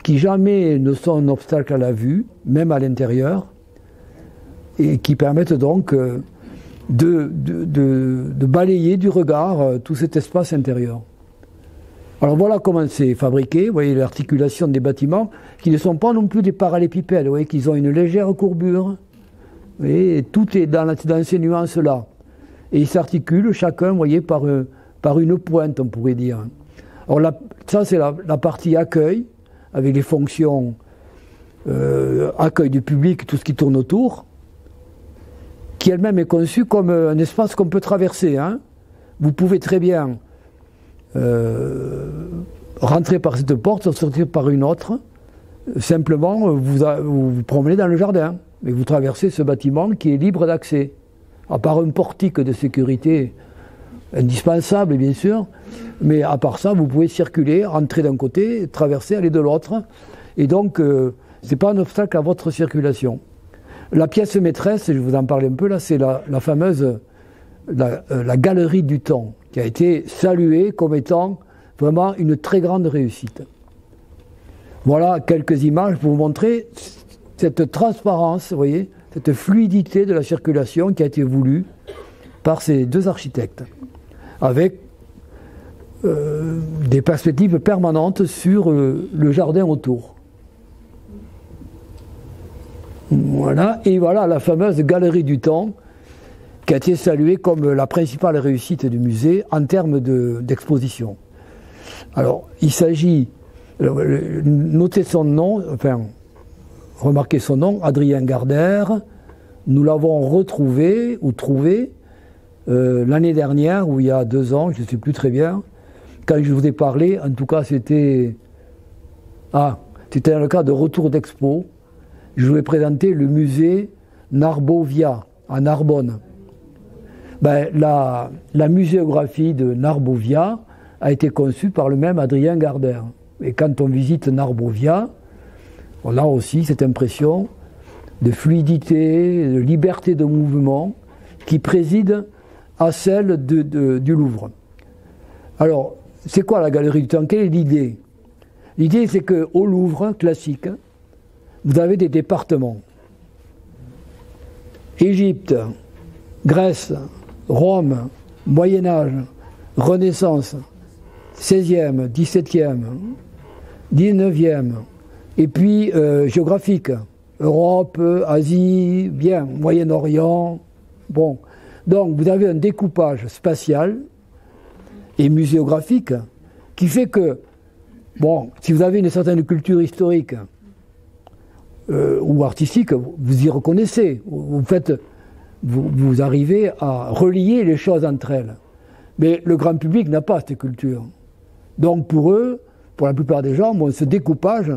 qui jamais ne sont un obstacle à la vue, même à l'intérieur, et qui permettent donc de balayer du regard tout cet espace intérieur. Alors voilà comment c'est fabriqué, vous voyez l'articulation des bâtiments, qui ne sont pas non plus des parallélépipèdes, vous voyez qu'ils ont une légère courbure, vous voyez, et tout est dans ces nuances-là. Et ils s'articulent chacun, vous voyez, par une pointe, on pourrait dire. Alors ça c'est la partie accueil, avec les fonctions accueil du public, tout ce qui tourne autour, qui elle-même est conçue comme un espace qu'on peut traverser. Hein. Vous pouvez très bien rentrer par cette porte, sortir par une autre, simplement vous promenez dans le jardin, et vous traversez ce bâtiment qui est libre d'accès, à part un portique de sécurité indispensable bien sûr, mais à part ça vous pouvez circuler, rentrer d'un côté, traverser, aller de l'autre, et donc ce n'est pas un obstacle à votre circulation. La pièce maîtresse, je vous en parlais un peu là, c'est la fameuse la galerie du temps, qui a été saluée comme étant vraiment une très grande réussite. Voilà quelques images pour vous montrer cette transparence, vous voyez, cette fluidité de la circulation qui a été voulue par ces deux architectes, avec des perspectives permanentes sur le jardin autour. Voilà, et voilà la fameuse galerie du temps qui a été saluée comme la principale réussite du musée en termes d'exposition. Alors, il s'agit, notez son nom, enfin, remarquez son nom, Adrien Gardère. Nous l'avons retrouvé, ou trouvé, l'année dernière, ou il y a 2 ans, je ne sais plus très bien, quand je vous ai parlé, en tout cas c'était dans le cadre de Retour d'Expo, je vous ai présenté le musée Narbovia, à Narbonne. Ben, la muséographie de Narbovia a été conçue par le même Adrien Gardère. Et quand on visite Narbovia, on a aussi cette impression de fluidité, de liberté de mouvement qui préside à celle du Louvre. Alors, c'est quoi la galerie du temps? Quelle est l'idée? L'idée, c'est qu'au Louvre classique, vous avez des départements. Égypte, Grèce, Rome, Moyen-Âge, Renaissance, 16e, 17e, 19e, et puis géographique, Europe, Asie, bien, Moyen-Orient, bon. Donc vous avez un découpage spatial et muséographique qui fait que, bon, si vous avez une certaine culture historique ou artistique, vous y reconnaissez, vous arrivez à relier les choses entre elles. Mais le grand public n'a pas cette culture. Donc pour eux, pour la plupart des gens, ce découpage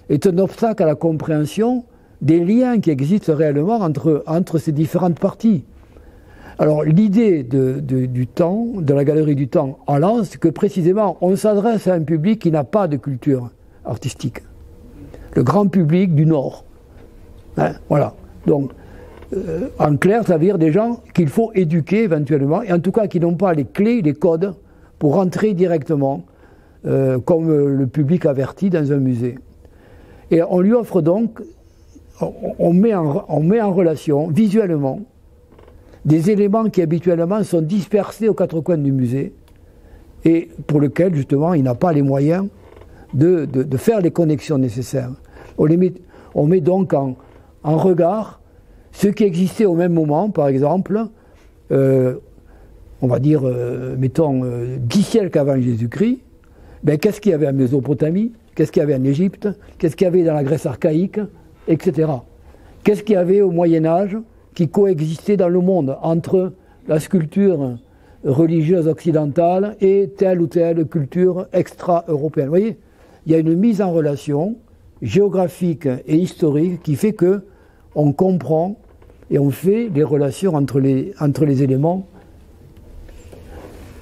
est un obstacle à la compréhension des liens qui existent réellement entre ces différentes parties. Alors l'idée du temps, de la galerie du temps à Lens, c'est que précisément on s'adresse à un public qui n'a pas de culture artistique. Le grand public du Nord. Hein, voilà. Donc, en clair, ça veut dire des gens qu'il faut éduquer éventuellement, et en tout cas qui n'ont pas les clés, les codes, pour rentrer directement, comme le public averti, dans un musée. Et on lui offre donc, on met en relation, visuellement, des éléments qui habituellement sont dispersés aux 4 coins du musée, et pour lesquels, justement, il n'a pas les moyens de faire les connexions nécessaires. On met donc en regard ce qui existait au même moment, par exemple, on va dire, mettons, 10 siècles avant Jésus-Christ, ben, qu'est-ce qu'il y avait en Mésopotamie, qu'est-ce qu'il y avait en Égypte, qu'est-ce qu'il y avait dans la Grèce archaïque, etc. Qu'est-ce qu'il y avait au Moyen-Âge qui coexistait dans le monde entre la sculpture religieuse occidentale et telle ou telle culture extra-européenne. Vous voyez, il y a une mise en relation géographique et historique qui fait que on comprend et on fait les relations entre les éléments,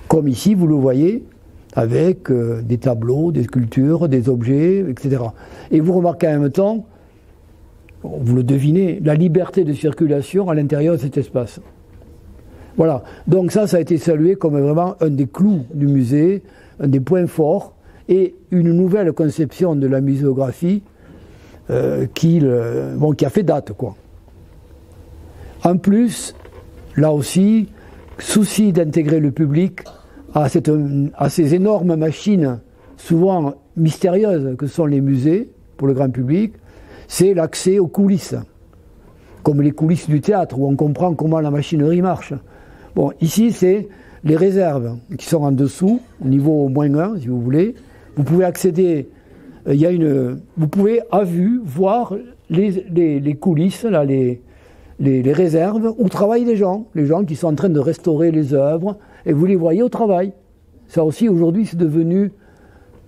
comme ici, vous le voyez, avec des tableaux, des sculptures, des objets, etc. Et vous remarquez en même temps, vous le devinez, la liberté de circulation à l'intérieur de cet espace. Voilà, donc ça a été salué comme vraiment un des clous du musée, un des points forts, et une nouvelle conception de la muséographie qui a fait date, quoi. En plus, là aussi, souci d'intégrer le public à ces énormes machines, souvent mystérieuses que sont les musées pour le grand public, c'est l'accès aux coulisses, comme les coulisses du théâtre, où on comprend comment la machinerie marche. Bon, ici, c'est les réserves qui sont en dessous, au niveau -1, si vous voulez. Vous pouvez accéder vous pouvez à vue voir les coulisses, là, les réserves où travaillent les gens qui sont en train de restaurer les œuvres, et vous les voyez au travail. Ça aussi, aujourd'hui, c'est devenu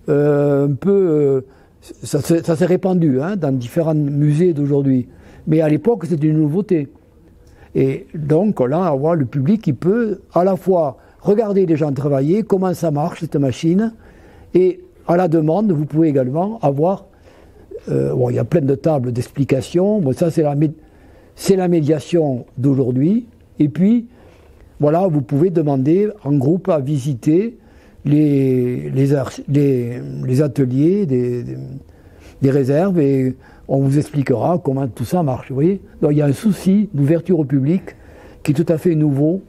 un peu... ça s'est répandu dans différents musées d'aujourd'hui. Mais à l'époque, c'était une nouveauté. Et donc, là, on voit le public qui peut à la fois regarder les gens travailler, comment ça marche, cette machine, et à la demande, vous pouvez également avoir... il y a plein de tables d'explications. Bon, ça, c'est la médiation d'aujourd'hui. Et puis, voilà, vous pouvez demander en groupe à visiter les ateliers des réserves, et on vous expliquera comment tout ça marche. Vous voyez, donc il y a un souci d'ouverture au public qui est tout à fait nouveau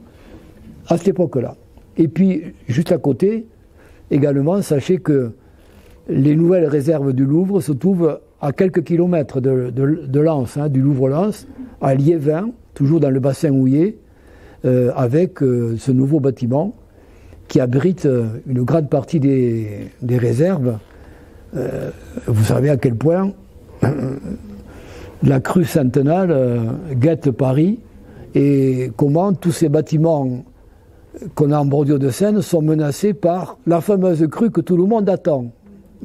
à cette époque-là. Et puis, juste à côté, également, sachez que les nouvelles réserves du Louvre se trouvent à quelques kilomètres de Lens, du Louvre-Lens, à Liévin, toujours dans le bassin houiller, avec ce nouveau bâtiment qui abrite une grande partie des réserves. Vous savez à quel point la crue Saint-Tenal guette Paris, et comment tous ces bâtiments qu'on a en bordure de Seine sont menacés par la fameuse crue que tout le monde attend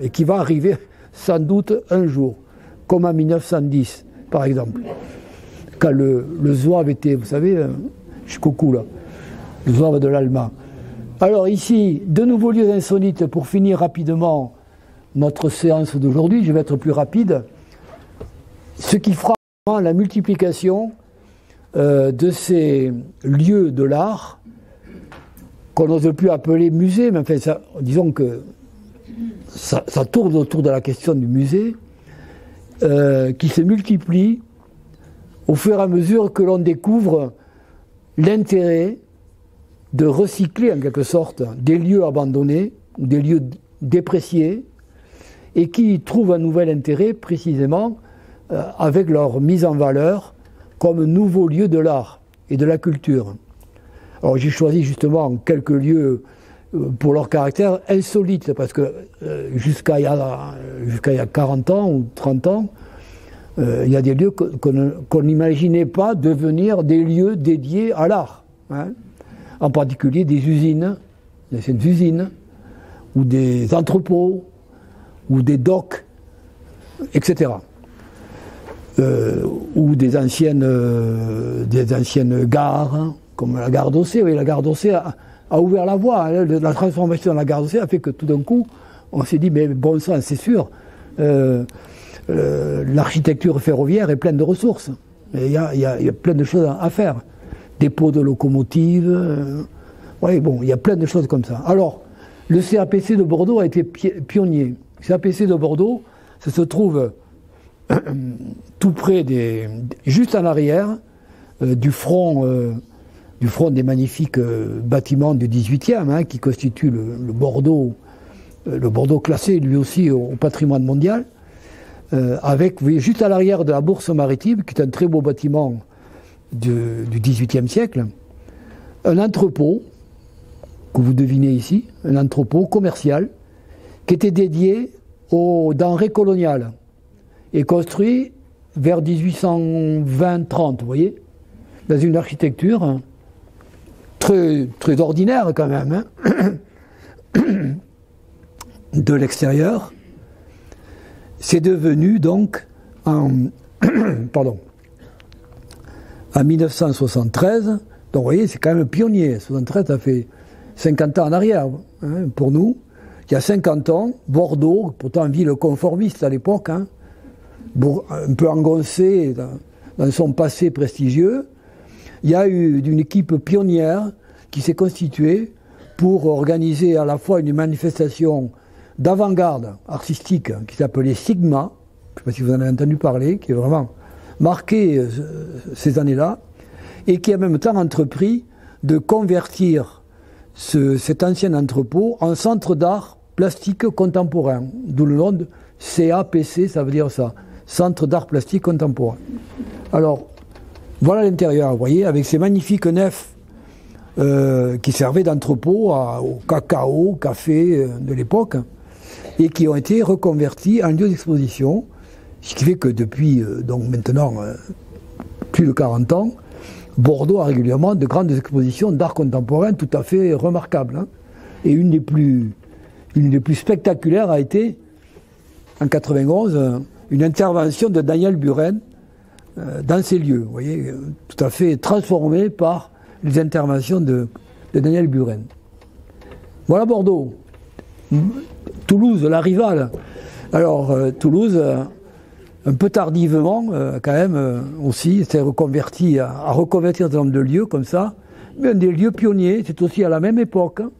et qui va arriver sans doute un jour, comme en 1910 par exemple, quand le zouave était, vous savez, jusqu'au cou là, le zouave de l'Alma. Alors ici, de nouveaux lieux insolites pour finir rapidement notre séance d'aujourd'hui. Je vais être plus rapide. Ce qui fera la multiplication de ces lieux de l'art, qu'on n'ose plus appeler musée, mais enfin, disons que ça tourne autour de la question du musée, qui se multiplie au fur et à mesure que l'on découvre l'intérêt de recycler en quelque sorte des lieux abandonnés, ou des lieux dépréciés, et qui trouvent un nouvel intérêt précisément avec leur mise en valeur comme nouveaux lieux de l'art et de la culture. Alors j'ai choisi justement quelques lieux pour leur caractère insolite, parce que jusqu'à il y a 40 ans ou 30 ans, il y a des lieux qu'on n'imaginait pas devenir des lieux dédiés à l'art. En particulier des usines, des usines, ou des entrepôts, ou des docks, etc. Ou des anciennes gares, comme la gare d'Ossé. Oui, la gare d'Ossé a ouvert la voie. La transformation de la gare d'Ossé a fait que tout d'un coup, on s'est dit, mais bon sang, c'est sûr, l'architecture ferroviaire est pleine de ressources. Il y a plein de choses à faire. Dépôt de locomotives, il y a plein de choses comme ça. Alors, le CAPC de Bordeaux a été pionnier. Le CAPC de Bordeaux, ça se trouve tout près juste en arrière du front des magnifiques bâtiments du 18e, qui constituent le Bordeaux classé lui aussi au patrimoine mondial, avec, vous voyez, juste à l'arrière de la Bourse maritime, qui est un très beau bâtiment du XVIIIe siècle, un entrepôt, que vous devinez ici, un entrepôt commercial, qui était dédié aux denrées coloniales, et construit vers 1820-30, vous voyez, dans une architecture très, très ordinaire quand même, de l'extérieur. C'est devenu donc en 1973, donc vous voyez, c'est quand même pionnier. 73, ça fait 50 ans en arrière, pour nous. Il y a 50 ans, Bordeaux, pourtant ville conformiste à l'époque, un peu engoncé dans son passé prestigieux, il y a eu une équipe pionnière qui s'est constituée pour organiser à la fois une manifestation d'avant-garde artistique qui s'appelait Sigma, je ne sais pas si vous en avez entendu parler, qui est vraiment marqué ces années-là, et qui a en même temps entrepris de convertir cet ancien entrepôt en centre d'art plastique contemporain, d'où le nom de CAPC, ça veut dire ça, Centre d'art plastique contemporain. Alors, voilà l'intérieur, vous voyez, avec ces magnifiques nefs qui servaient d'entrepôt au cacao, au café de l'époque. et qui ont été reconvertis en lieu d'exposition, ce qui fait que depuis donc maintenant plus de 40 ans, Bordeaux a régulièrement de grandes expositions d'art contemporain tout à fait remarquables. Hein. Et une des plus spectaculaires a été, en 1991, une intervention de Daniel Buren dans ces lieux. Vous voyez, tout à fait transformée par les interventions de Daniel Buren. Voilà Bordeaux. Toulouse, la rivale. Alors, Toulouse, un peu tardivement, quand même, aussi, s'est reconverti à reconvertir un certain nombre de lieux comme ça. Mais un des lieux pionniers, c'est aussi à la même époque, hein,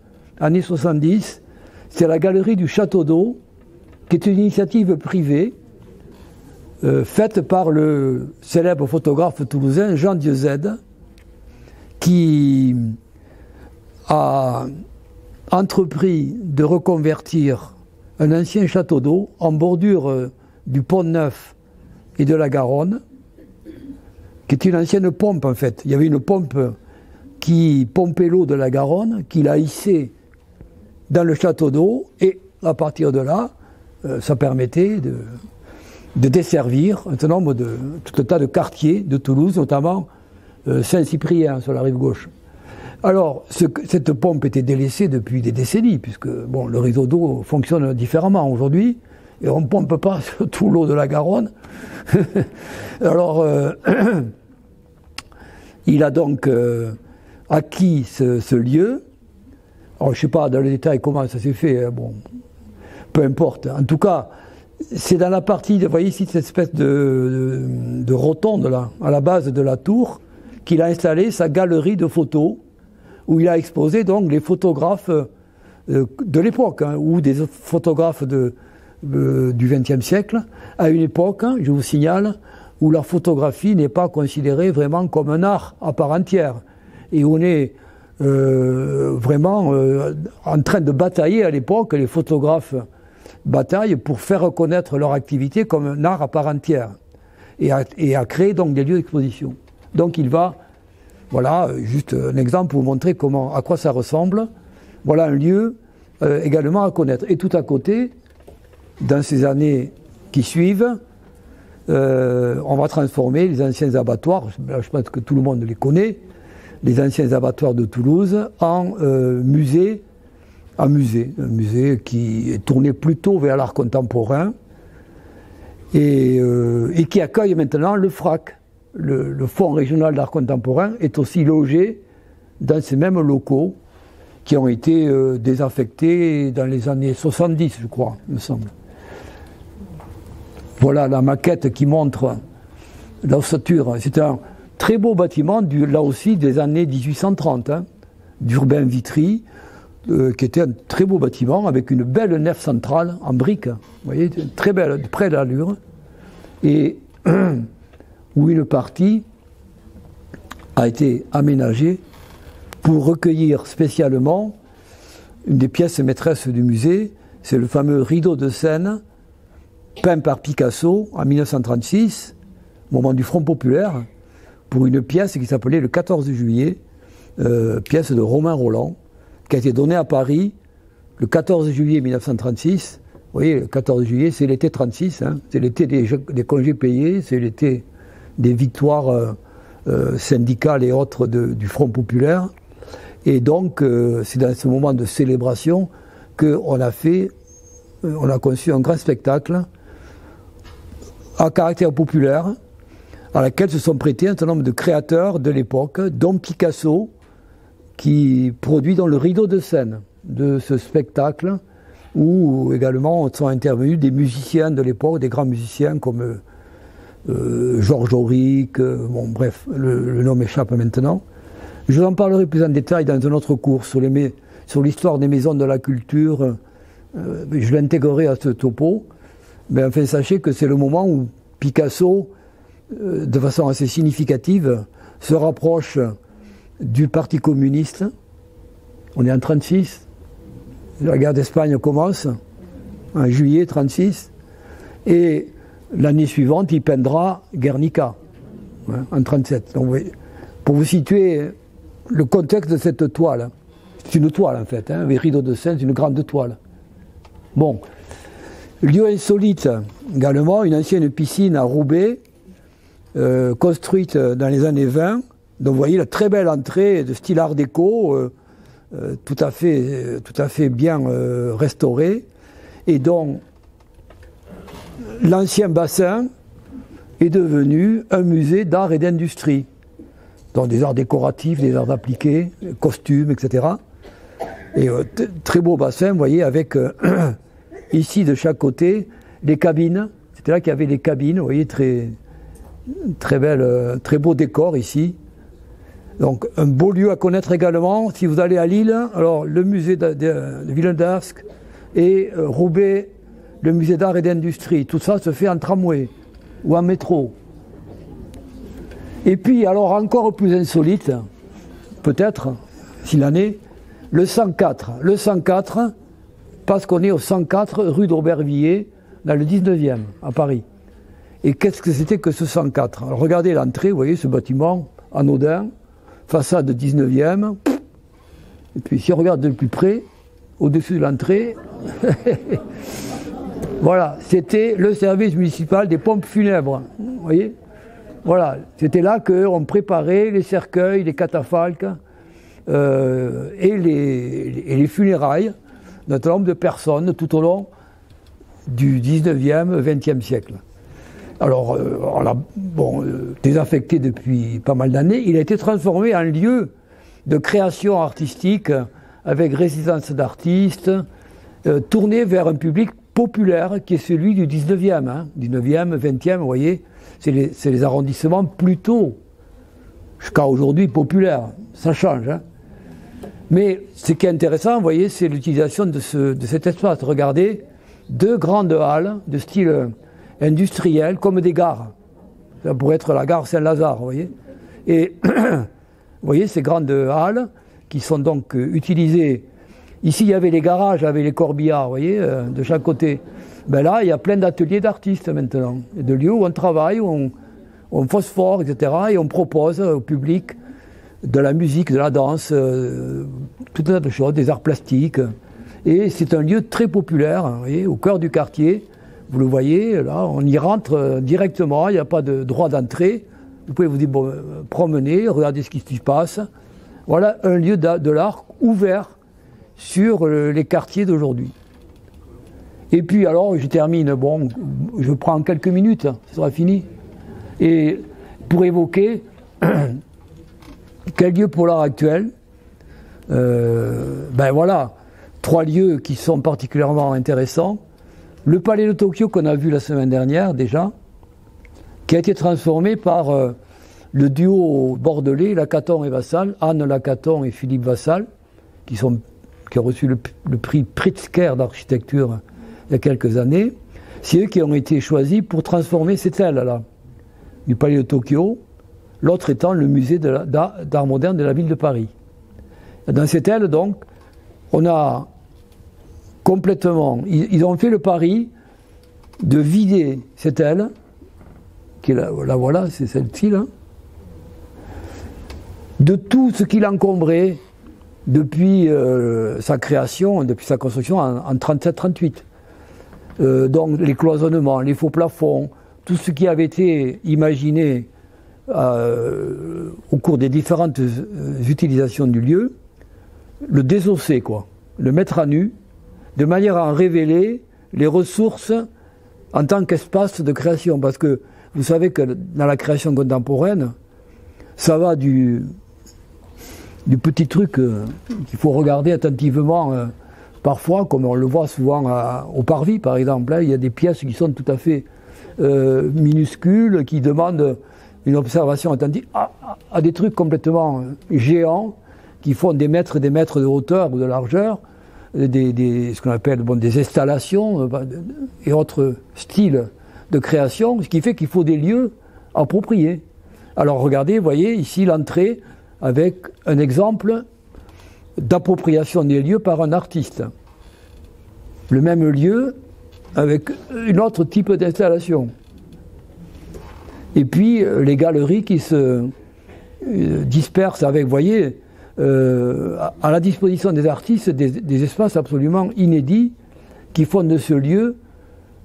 années 70, c'est la galerie du Château d'Eau, qui est une initiative privée, faite par le célèbre photographe toulousain Jean Dieuzède, qui a entrepris de reconvertir un ancien château d'eau en bordure du Pont Neuf et de la Garonne, qui est une ancienne pompe en fait. Il y avait une pompe qui pompait l'eau de la Garonne, qu'il a hissée dans le château d'eau, et à partir de là, ça permettait de desservir tout un tas de quartiers de Toulouse, notamment Saint-Cyprien sur la rive gauche. Alors, cette pompe était délaissée depuis des décennies, puisque bon, le réseau d'eau fonctionne différemment aujourd'hui, et on ne pompe pas tout l'eau de la Garonne. Alors, il a donc acquis ce lieu. Alors, je ne sais pas dans le détail comment ça s'est fait, bon, peu importe. En tout cas, c'est dans la partie, vous voyez ici cette espèce de rotonde là, à la base de la tour, qu'il a installé sa galerie de photos, où il a exposé donc les photographes de l'époque, hein, ou des photographes du XXe siècle, à une époque, hein, je vous signale, où la photographie n'est pas considérée vraiment comme un art à part entière, et on est vraiment en train de batailler à l'époque, les photographes bataillent pour faire reconnaître leur activité comme un art à part entière, et à créer donc des lieux d'exposition. Donc il va, voilà, juste un exemple pour vous montrer à quoi ça ressemble. Voilà un lieu également à connaître. Et tout à côté, dans ces années qui suivent, on va transformer les anciens abattoirs, je pense que tout le monde les connaît, les anciens abattoirs de Toulouse, en musée, un musée qui est tourné plutôt vers l'art contemporain et qui accueille maintenant le FRAC. Le Fonds régional d'art contemporain est aussi logé dans ces mêmes locaux qui ont été désaffectés dans les années 70, je crois, il me semble. Voilà la maquette qui montre l'ossature. C'est un très beau bâtiment, là aussi des années 1830, hein, d'Urbain Vitry, qui était un très beau bâtiment avec une belle nef centrale en briques. Vous voyez, très belle, près d'allure. Et où une partie a été aménagée pour recueillir spécialement une des pièces maîtresses du musée, c'est le fameux rideau de Seine, peint par Picasso en 1936, au moment du Front populaire, pour une pièce qui s'appelait le 14 juillet, pièce de Romain Roland, qui a été donnée à Paris le 14 juillet 1936. Vous voyez, le 14 juillet, c'est l'été 36, hein, c'est l'été des congés payés, c'est l'été des victoires syndicales et autres du Front populaire. Et donc, c'est dans ce moment de célébration qu'on a conçu un grand spectacle à caractère populaire, à laquelle se sont prêtés un certain nombre de créateurs de l'époque, dont Picasso, qui produit dans le rideau de Seine de ce spectacle, où également sont intervenus des musiciens de l'époque, des grands musiciens comme Georges Auric, bon bref, le nom m'échappe maintenant. Je vous en parlerai plus en détail dans un autre cours sur l'histoire des maisons de la culture. Je l'intégrerai à ce topo. Mais enfin, sachez que c'est le moment où Picasso, de façon assez significative, se rapproche du Parti communiste. On est en 1936. La guerre d'Espagne commence en juillet 1936. Et l'année suivante, il peindra Guernica, hein, en 1937. Donc, pour vous situer le contexte de cette toile, c'est une toile en fait, hein, les rideaux de Seine, c'est une grande toile. Bon, Lieu insolite également, une ancienne piscine à Roubaix, construite dans les années 20. Donc vous voyez la très belle entrée de style art déco, tout à fait bien restaurée. Et donc l'ancien bassin est devenu un musée d'art et d'industrie. Donc des arts décoratifs, des arts appliqués, costumes, etc. Et très beau bassin, vous voyez, avec ici de chaque côté les cabines. C'était là qu'il y avait les cabines, vous voyez, très belle, très beau décor ici. Donc un beau lieu à connaître également. Si vous allez à Lille, alors le musée de Villaine d'Ascq et Roubaix, le musée d'art et d'industrie. Tout ça se fait en tramway ou en métro. Et puis, alors encore plus insolite, peut-être, s'il en est, le 104. Le 104, parce qu'on est au 104 rue d'Aubervilliers, dans le 19e, à Paris. Et qu'est-ce que c'était que ce 104? Alors, regardez l'entrée, vous voyez ce bâtiment anodin, façade 19e. Et puis, si on regarde de plus près, au-dessus de l'entrée, voilà, c'était le service municipal des pompes funèbres. Vous voyez? Voilà, c'était là qu'on préparait les cercueils, les catafalques et les funérailles d'un certain nombre de personnes tout au long du 19e, 20e siècle. Alors, on l'a désaffecté depuis pas mal d'années. Il a été transformé en lieu de création artistique avec résidence d'artistes, tourné vers un public populaire qui est celui du 19e, 19e, 20e, vous voyez. C'est les arrondissements plutôt, jusqu'à aujourd'hui, populaires. Ça change. Mais ce qui est intéressant, vous voyez, c'est l'utilisation de cet espace. Regardez, deux grandes halles de style industriel, comme des gares. Ça pourrait être la gare Saint-Lazare, vous voyez. Et vous voyez ces grandes halles qui sont donc utilisées. Ici, il y avait les garages avec les corbillards, vous voyez, de chaque côté. Ben là, il y a plein d'ateliers d'artistes maintenant, et de lieux où on travaille, où on phosphore, etc. Et on propose au public de la musique, de la danse, tout un tas de choses, des arts plastiques. Et c'est un lieu très populaire, vous voyez, au cœur du quartier. Vous le voyez, là, on y rentre directement, il n'y a pas de droit d'entrée. Vous pouvez vous promener, regarder ce qui se passe. Voilà un lieu de l'art ouvert sur les quartiers d'aujourd'hui. Et puis alors, je termine, bon, je prends quelques minutes, ça sera fini. Et pour évoquer quel lieu pour l'art actuel, ben voilà, 3 lieux qui sont particulièrement intéressants. Le Palais de Tokyo qu'on a vu la semaine dernière déjà, qui a été transformé par le duo bordelais, Lacaton et Vassal, Anne Lacaton et Philippe Vassal, qui ont reçu le prix Pritzker d'architecture il y a quelques années. C'est eux qui ont été choisis pour transformer cette aile-là, du Palais de Tokyo, l'autre étant le musée d'art moderne de la ville de Paris. Dans cette aile, donc, on a complètement... Ils ont fait le pari de vider cette aile, qui est là, voilà, c'est celle-ci, là, de tout ce qui l'encombrait depuis sa création, depuis sa construction en 37-38. Donc les cloisonnements, les faux plafonds, tout ce qui avait été imaginé au cours des différentes utilisations du lieu, le désosser, quoi, le mettre à nu, de manière à en révéler les ressources en tant qu'espace de création. Parce que vous savez que dans la création contemporaine, ça va du petit truc qu'il faut regarder attentivement, parfois, comme on le voit souvent au Parvis, par exemple. Là, il y a des pièces qui sont tout à fait minuscules, qui demandent une observation attentive, à des trucs complètement géants, qui font des mètres de hauteur ou de largeur, ce qu'on appelle des installations et autres styles de création, ce qui fait qu'il faut des lieux appropriés. Alors regardez, vous voyez ici l'entrée avec un exemple d'appropriation des lieux par un artiste. Le même lieu avec un autre type d'installation. Et puis les galeries qui se dispersent avec, vous voyez, à la disposition des artistes des espaces absolument inédits qui font de ce lieu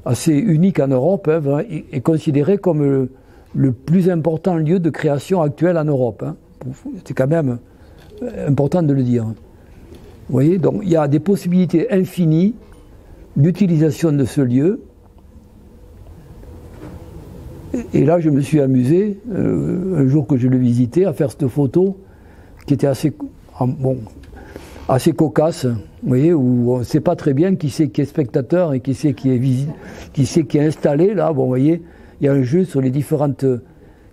assez unique en Europe, hein, est considéré comme le plus important lieu de création actuel en Europe. Hein. C'est quand même important de le dire. Vous voyez, donc il y a des possibilités infinies d'utilisation de ce lieu. Et là, je me suis amusé, un jour que je le visitais, à faire cette photo qui était assez cocasse, vous voyez, où on ne sait pas très bien qui c'est qui est spectateur et qui c'est qui est installé. Là, bon, vous voyez, il y a un jeu sur les différents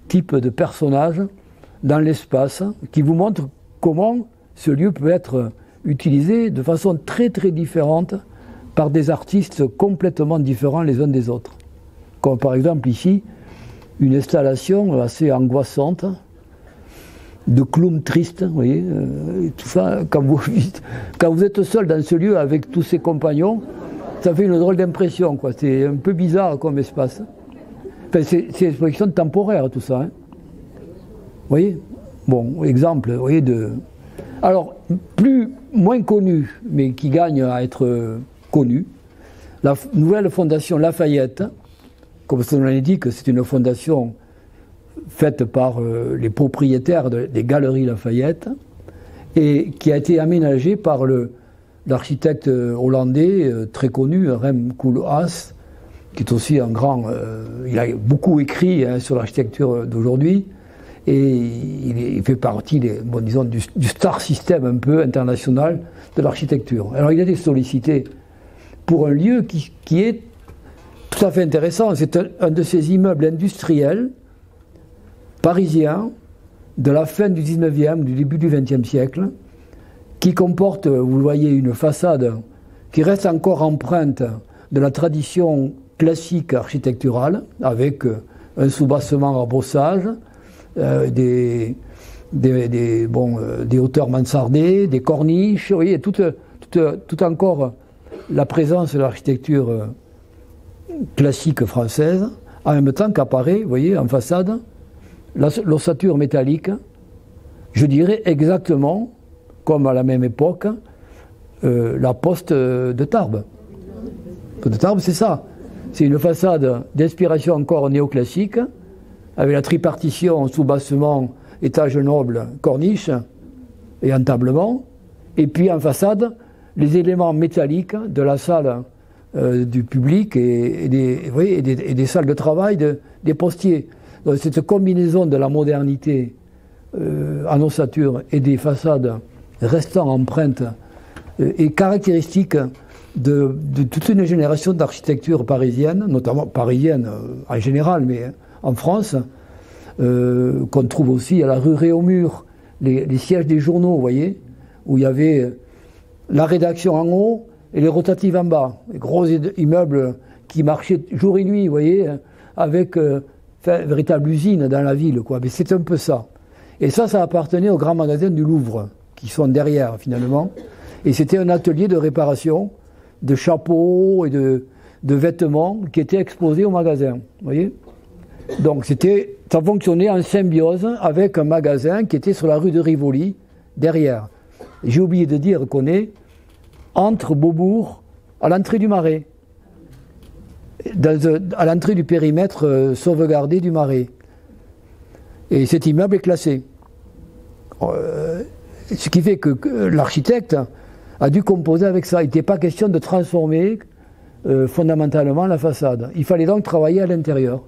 types de personnages dans l'espace qui vous montre comment ce lieu peut être utilisé de façon très très différente par des artistes complètement différents les uns des autres. Comme par exemple ici, une installation assez angoissante de clowns tristes, vous voyez, tout ça, quand vous êtes seul dans ce lieu avec tous ses compagnons, ça fait une drôle d'impression, quoi. C'est un peu bizarre comme espace. Enfin, c'est une exposition temporaire, tout ça. Hein. Vous voyez? Bon, exemple, vous voyez, Alors, moins connu, mais qui gagne à être connu, la nouvelle fondation Lafayette, comme son nom l'indique, c'est une fondation faite par les propriétaires des Galeries Lafayette et qui a été aménagée par l'architecte hollandais très connu, Rem Koolhaas, qui est aussi un grand... il a beaucoup écrit sur l'architecture d'aujourd'hui et il fait partie disons, du star system un peu international de l'architecture. Alors il a été sollicité pour un lieu qui est tout à fait intéressant. C'est un de ces immeubles industriels parisiens de la fin du 19e, du début du 20e siècle, qui comporte, vous le voyez, une façade qui reste encore empreinte de la tradition classique architecturale, avec un soubassement à brossage, des hauteurs mansardées, des corniches, vous voyez, tout encore la présence de l'architecture classique française, en même temps qu'apparaît, vous voyez, en façade, l'ossature métallique, je dirais exactement, comme à la même époque, la poste de Tarbes. La poste de Tarbes, c'est ça. C'est une façade d'inspiration encore néoclassique, avec la tripartition, soubassement, étage noble, corniche et entablement, et puis en façade, les éléments métalliques de la salle du public et des salles de travail des postiers. Donc, cette combinaison de la modernité en ossature et des façades restant empreintes est caractéristique de toute une génération d'architecture parisienne, notamment parisienne en général, mais en France, qu'on trouve aussi à la rue Réaumur, les sièges des journaux, vous voyez, où il y avait la rédaction en haut et les rotatives en bas, les gros immeubles qui marchaient jour et nuit, vous voyez, avec une véritable usine dans la ville, quoi. Mais c'est un peu ça. Et ça appartenait aux grands magasins du Louvre, qui sont derrière, finalement. Et c'était un atelier de réparation de chapeaux et de vêtements qui étaient exposés au magasin, vous voyez. Donc ça fonctionnait en symbiose avec un magasin qui était sur la rue de Rivoli, derrière. J'ai oublié de dire qu'on est entre Beaubourg, à l'entrée du Marais, à l'entrée du périmètre sauvegardé du Marais. Et cet immeuble est classé. Ce qui fait que l'architecte a dû composer avec ça. Il n'était pas question de transformer fondamentalement la façade. Il fallait donc travailler à l'intérieur.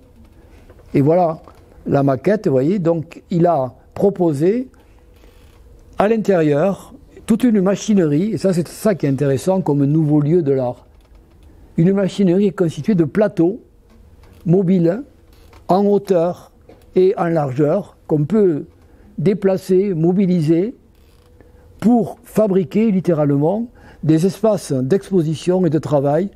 Et voilà la maquette, vous voyez. Donc il a proposé à l'intérieur toute une machinerie, et ça c'est ça qui est intéressant comme nouveau lieu de l'art. Une machinerie constituée de plateaux mobiles en hauteur et en largeur qu'on peut déplacer, mobiliser pour fabriquer littéralement des espaces d'exposition et de travail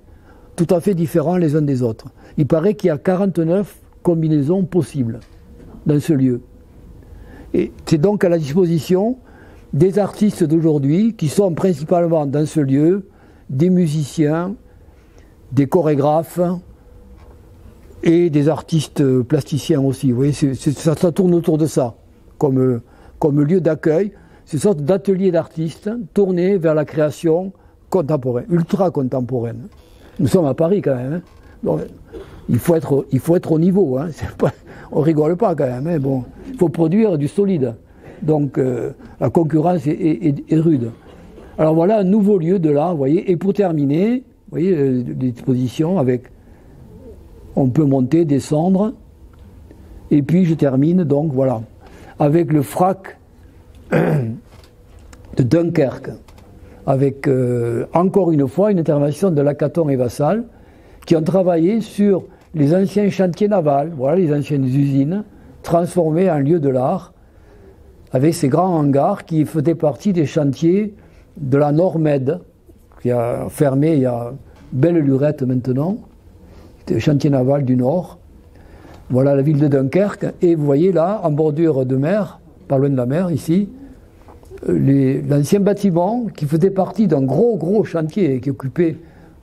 tout à fait différents les uns des autres. Il paraît qu'il y a 49 combinaisons possibles dans ce lieu. Et c'est donc à la disposition des artistes d'aujourd'hui qui sont principalement dans ce lieu des musiciens, des chorégraphes et des artistes plasticiens aussi. Vous voyez, ça tourne autour de ça comme lieu d'accueil. C'est une sorte d'atelier d'artistes tourné vers la création contemporaine, ultra contemporaine. Nous sommes à Paris quand même. Hein. Donc, il faut être au niveau, hein. On rigole pas quand même, hein. Bon, il faut produire du solide. Donc la concurrence est rude. Alors voilà un nouveau lieu de l'art, vous voyez. Et pour terminer, vous voyez l'exposition avec, on peut monter, descendre. Et puis je termine donc voilà avec le FRAC de Dunkerque, avec encore une fois une intervention de Lacaton et Vassal, qui ont travaillé sur les anciens chantiers navals, voilà les anciennes usines, transformées en lieu de l'art, avec ces grands hangars qui faisaient partie des chantiers de la Nord-Med, qui a fermé il y a belle lurette maintenant, le chantier naval du Nord. Voilà la ville de Dunkerque, et vous voyez là, en bordure de mer, pas loin de la mer ici, l'ancien bâtiment qui faisait partie d'un gros chantier qui occupait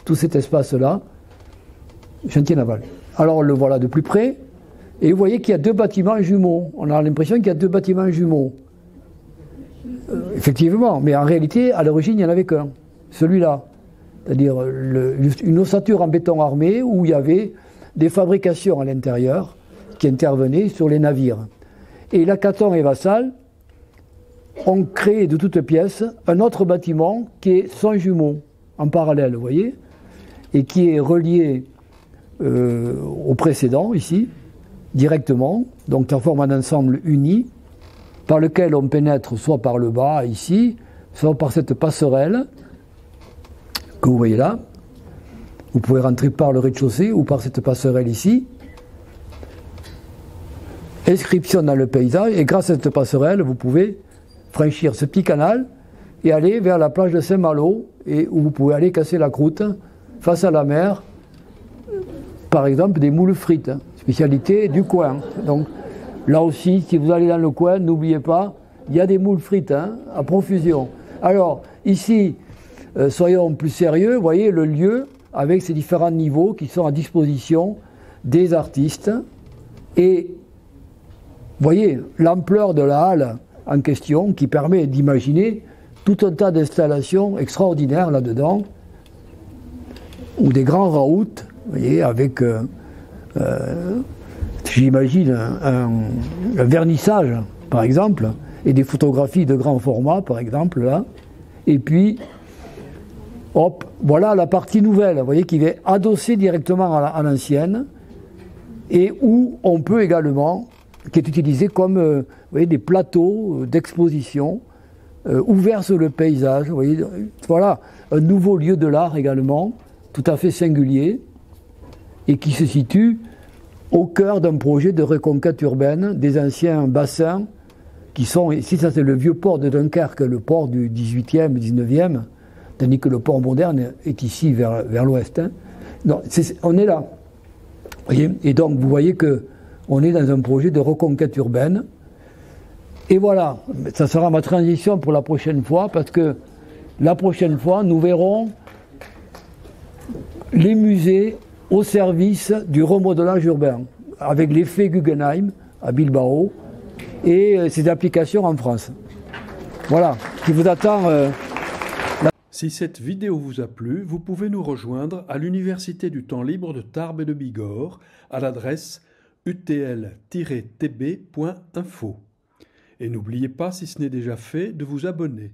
tout cet espace-là, chantier naval. Alors le voilà de plus près, et vous voyez qu'il y a deux bâtiments jumeaux. On a l'impression qu'il y a deux bâtiments jumeaux. Effectivement, mais en réalité, à l'origine, il n'y en avait qu'un, celui-là. C'est-à-dire une ossature en béton armé où il y avait des fabrications à l'intérieur qui intervenaient sur les navires. Et Lacaton et Vassal ont créé de toutes pièces un autre bâtiment qui est son jumeau, en parallèle, vous voyez, et qui est relié au précédent, ici, directement, donc ça forme un ensemble uni, par lequel on pénètre soit par le bas, ici, soit par cette passerelle que vous voyez là. Vous pouvez rentrer par le rez-de-chaussée ou par cette passerelle ici. Inscription dans le paysage, et grâce à cette passerelle, vous pouvez franchir ce petit canal et aller vers la plage de Saint-Malo, et où vous pouvez aller casser la croûte face à la mer, par exemple des moules frites, spécialité du coin. Donc là aussi, si vous allez dans le coin, n'oubliez pas, il y a des moules frites à profusion. Alors ici, soyons plus sérieux, vous voyez le lieu avec ces différents niveaux qui sont à disposition des artistes. Et vous voyez l'ampleur de la halle en question qui permet d'imaginer tout un tas d'installations extraordinaires là-dedans, ou des grands raouts, vous voyez, avec, j'imagine, un vernissage, par exemple, et des photographies de grand format, par exemple, là. Et puis, hop, voilà la partie nouvelle, vous voyez, qui est adossée directement à l'ancienne, et où on peut également, qui est utilisé comme vous voyez, des plateaux d'exposition ouverts sur le paysage. Vous voyez, voilà, un nouveau lieu de l'art également, tout à fait singulier, et qui se situe au cœur d'un projet de reconquête urbaine des anciens bassins, qui sont, ici ça c'est le vieux port de Dunkerque, le port du 18e, 19e, tandis que le port moderne est ici vers l'ouest. Non, on est là. Voyez, et donc vous voyez que on est dans un projet de reconquête urbaine. Et voilà, ça sera ma transition pour la prochaine fois, parce que la prochaine fois, nous verrons les musées au service du remodelage urbain, avec l'effet Guggenheim à Bilbao et ses applications en France. Voilà, qui vous attend. Si cette vidéo vous a plu, vous pouvez nous rejoindre à l'Université du temps libre de Tarbes et de Bigorre à l'adresse utl-tb.info. Et n'oubliez pas, si ce n'est déjà fait, de vous abonner.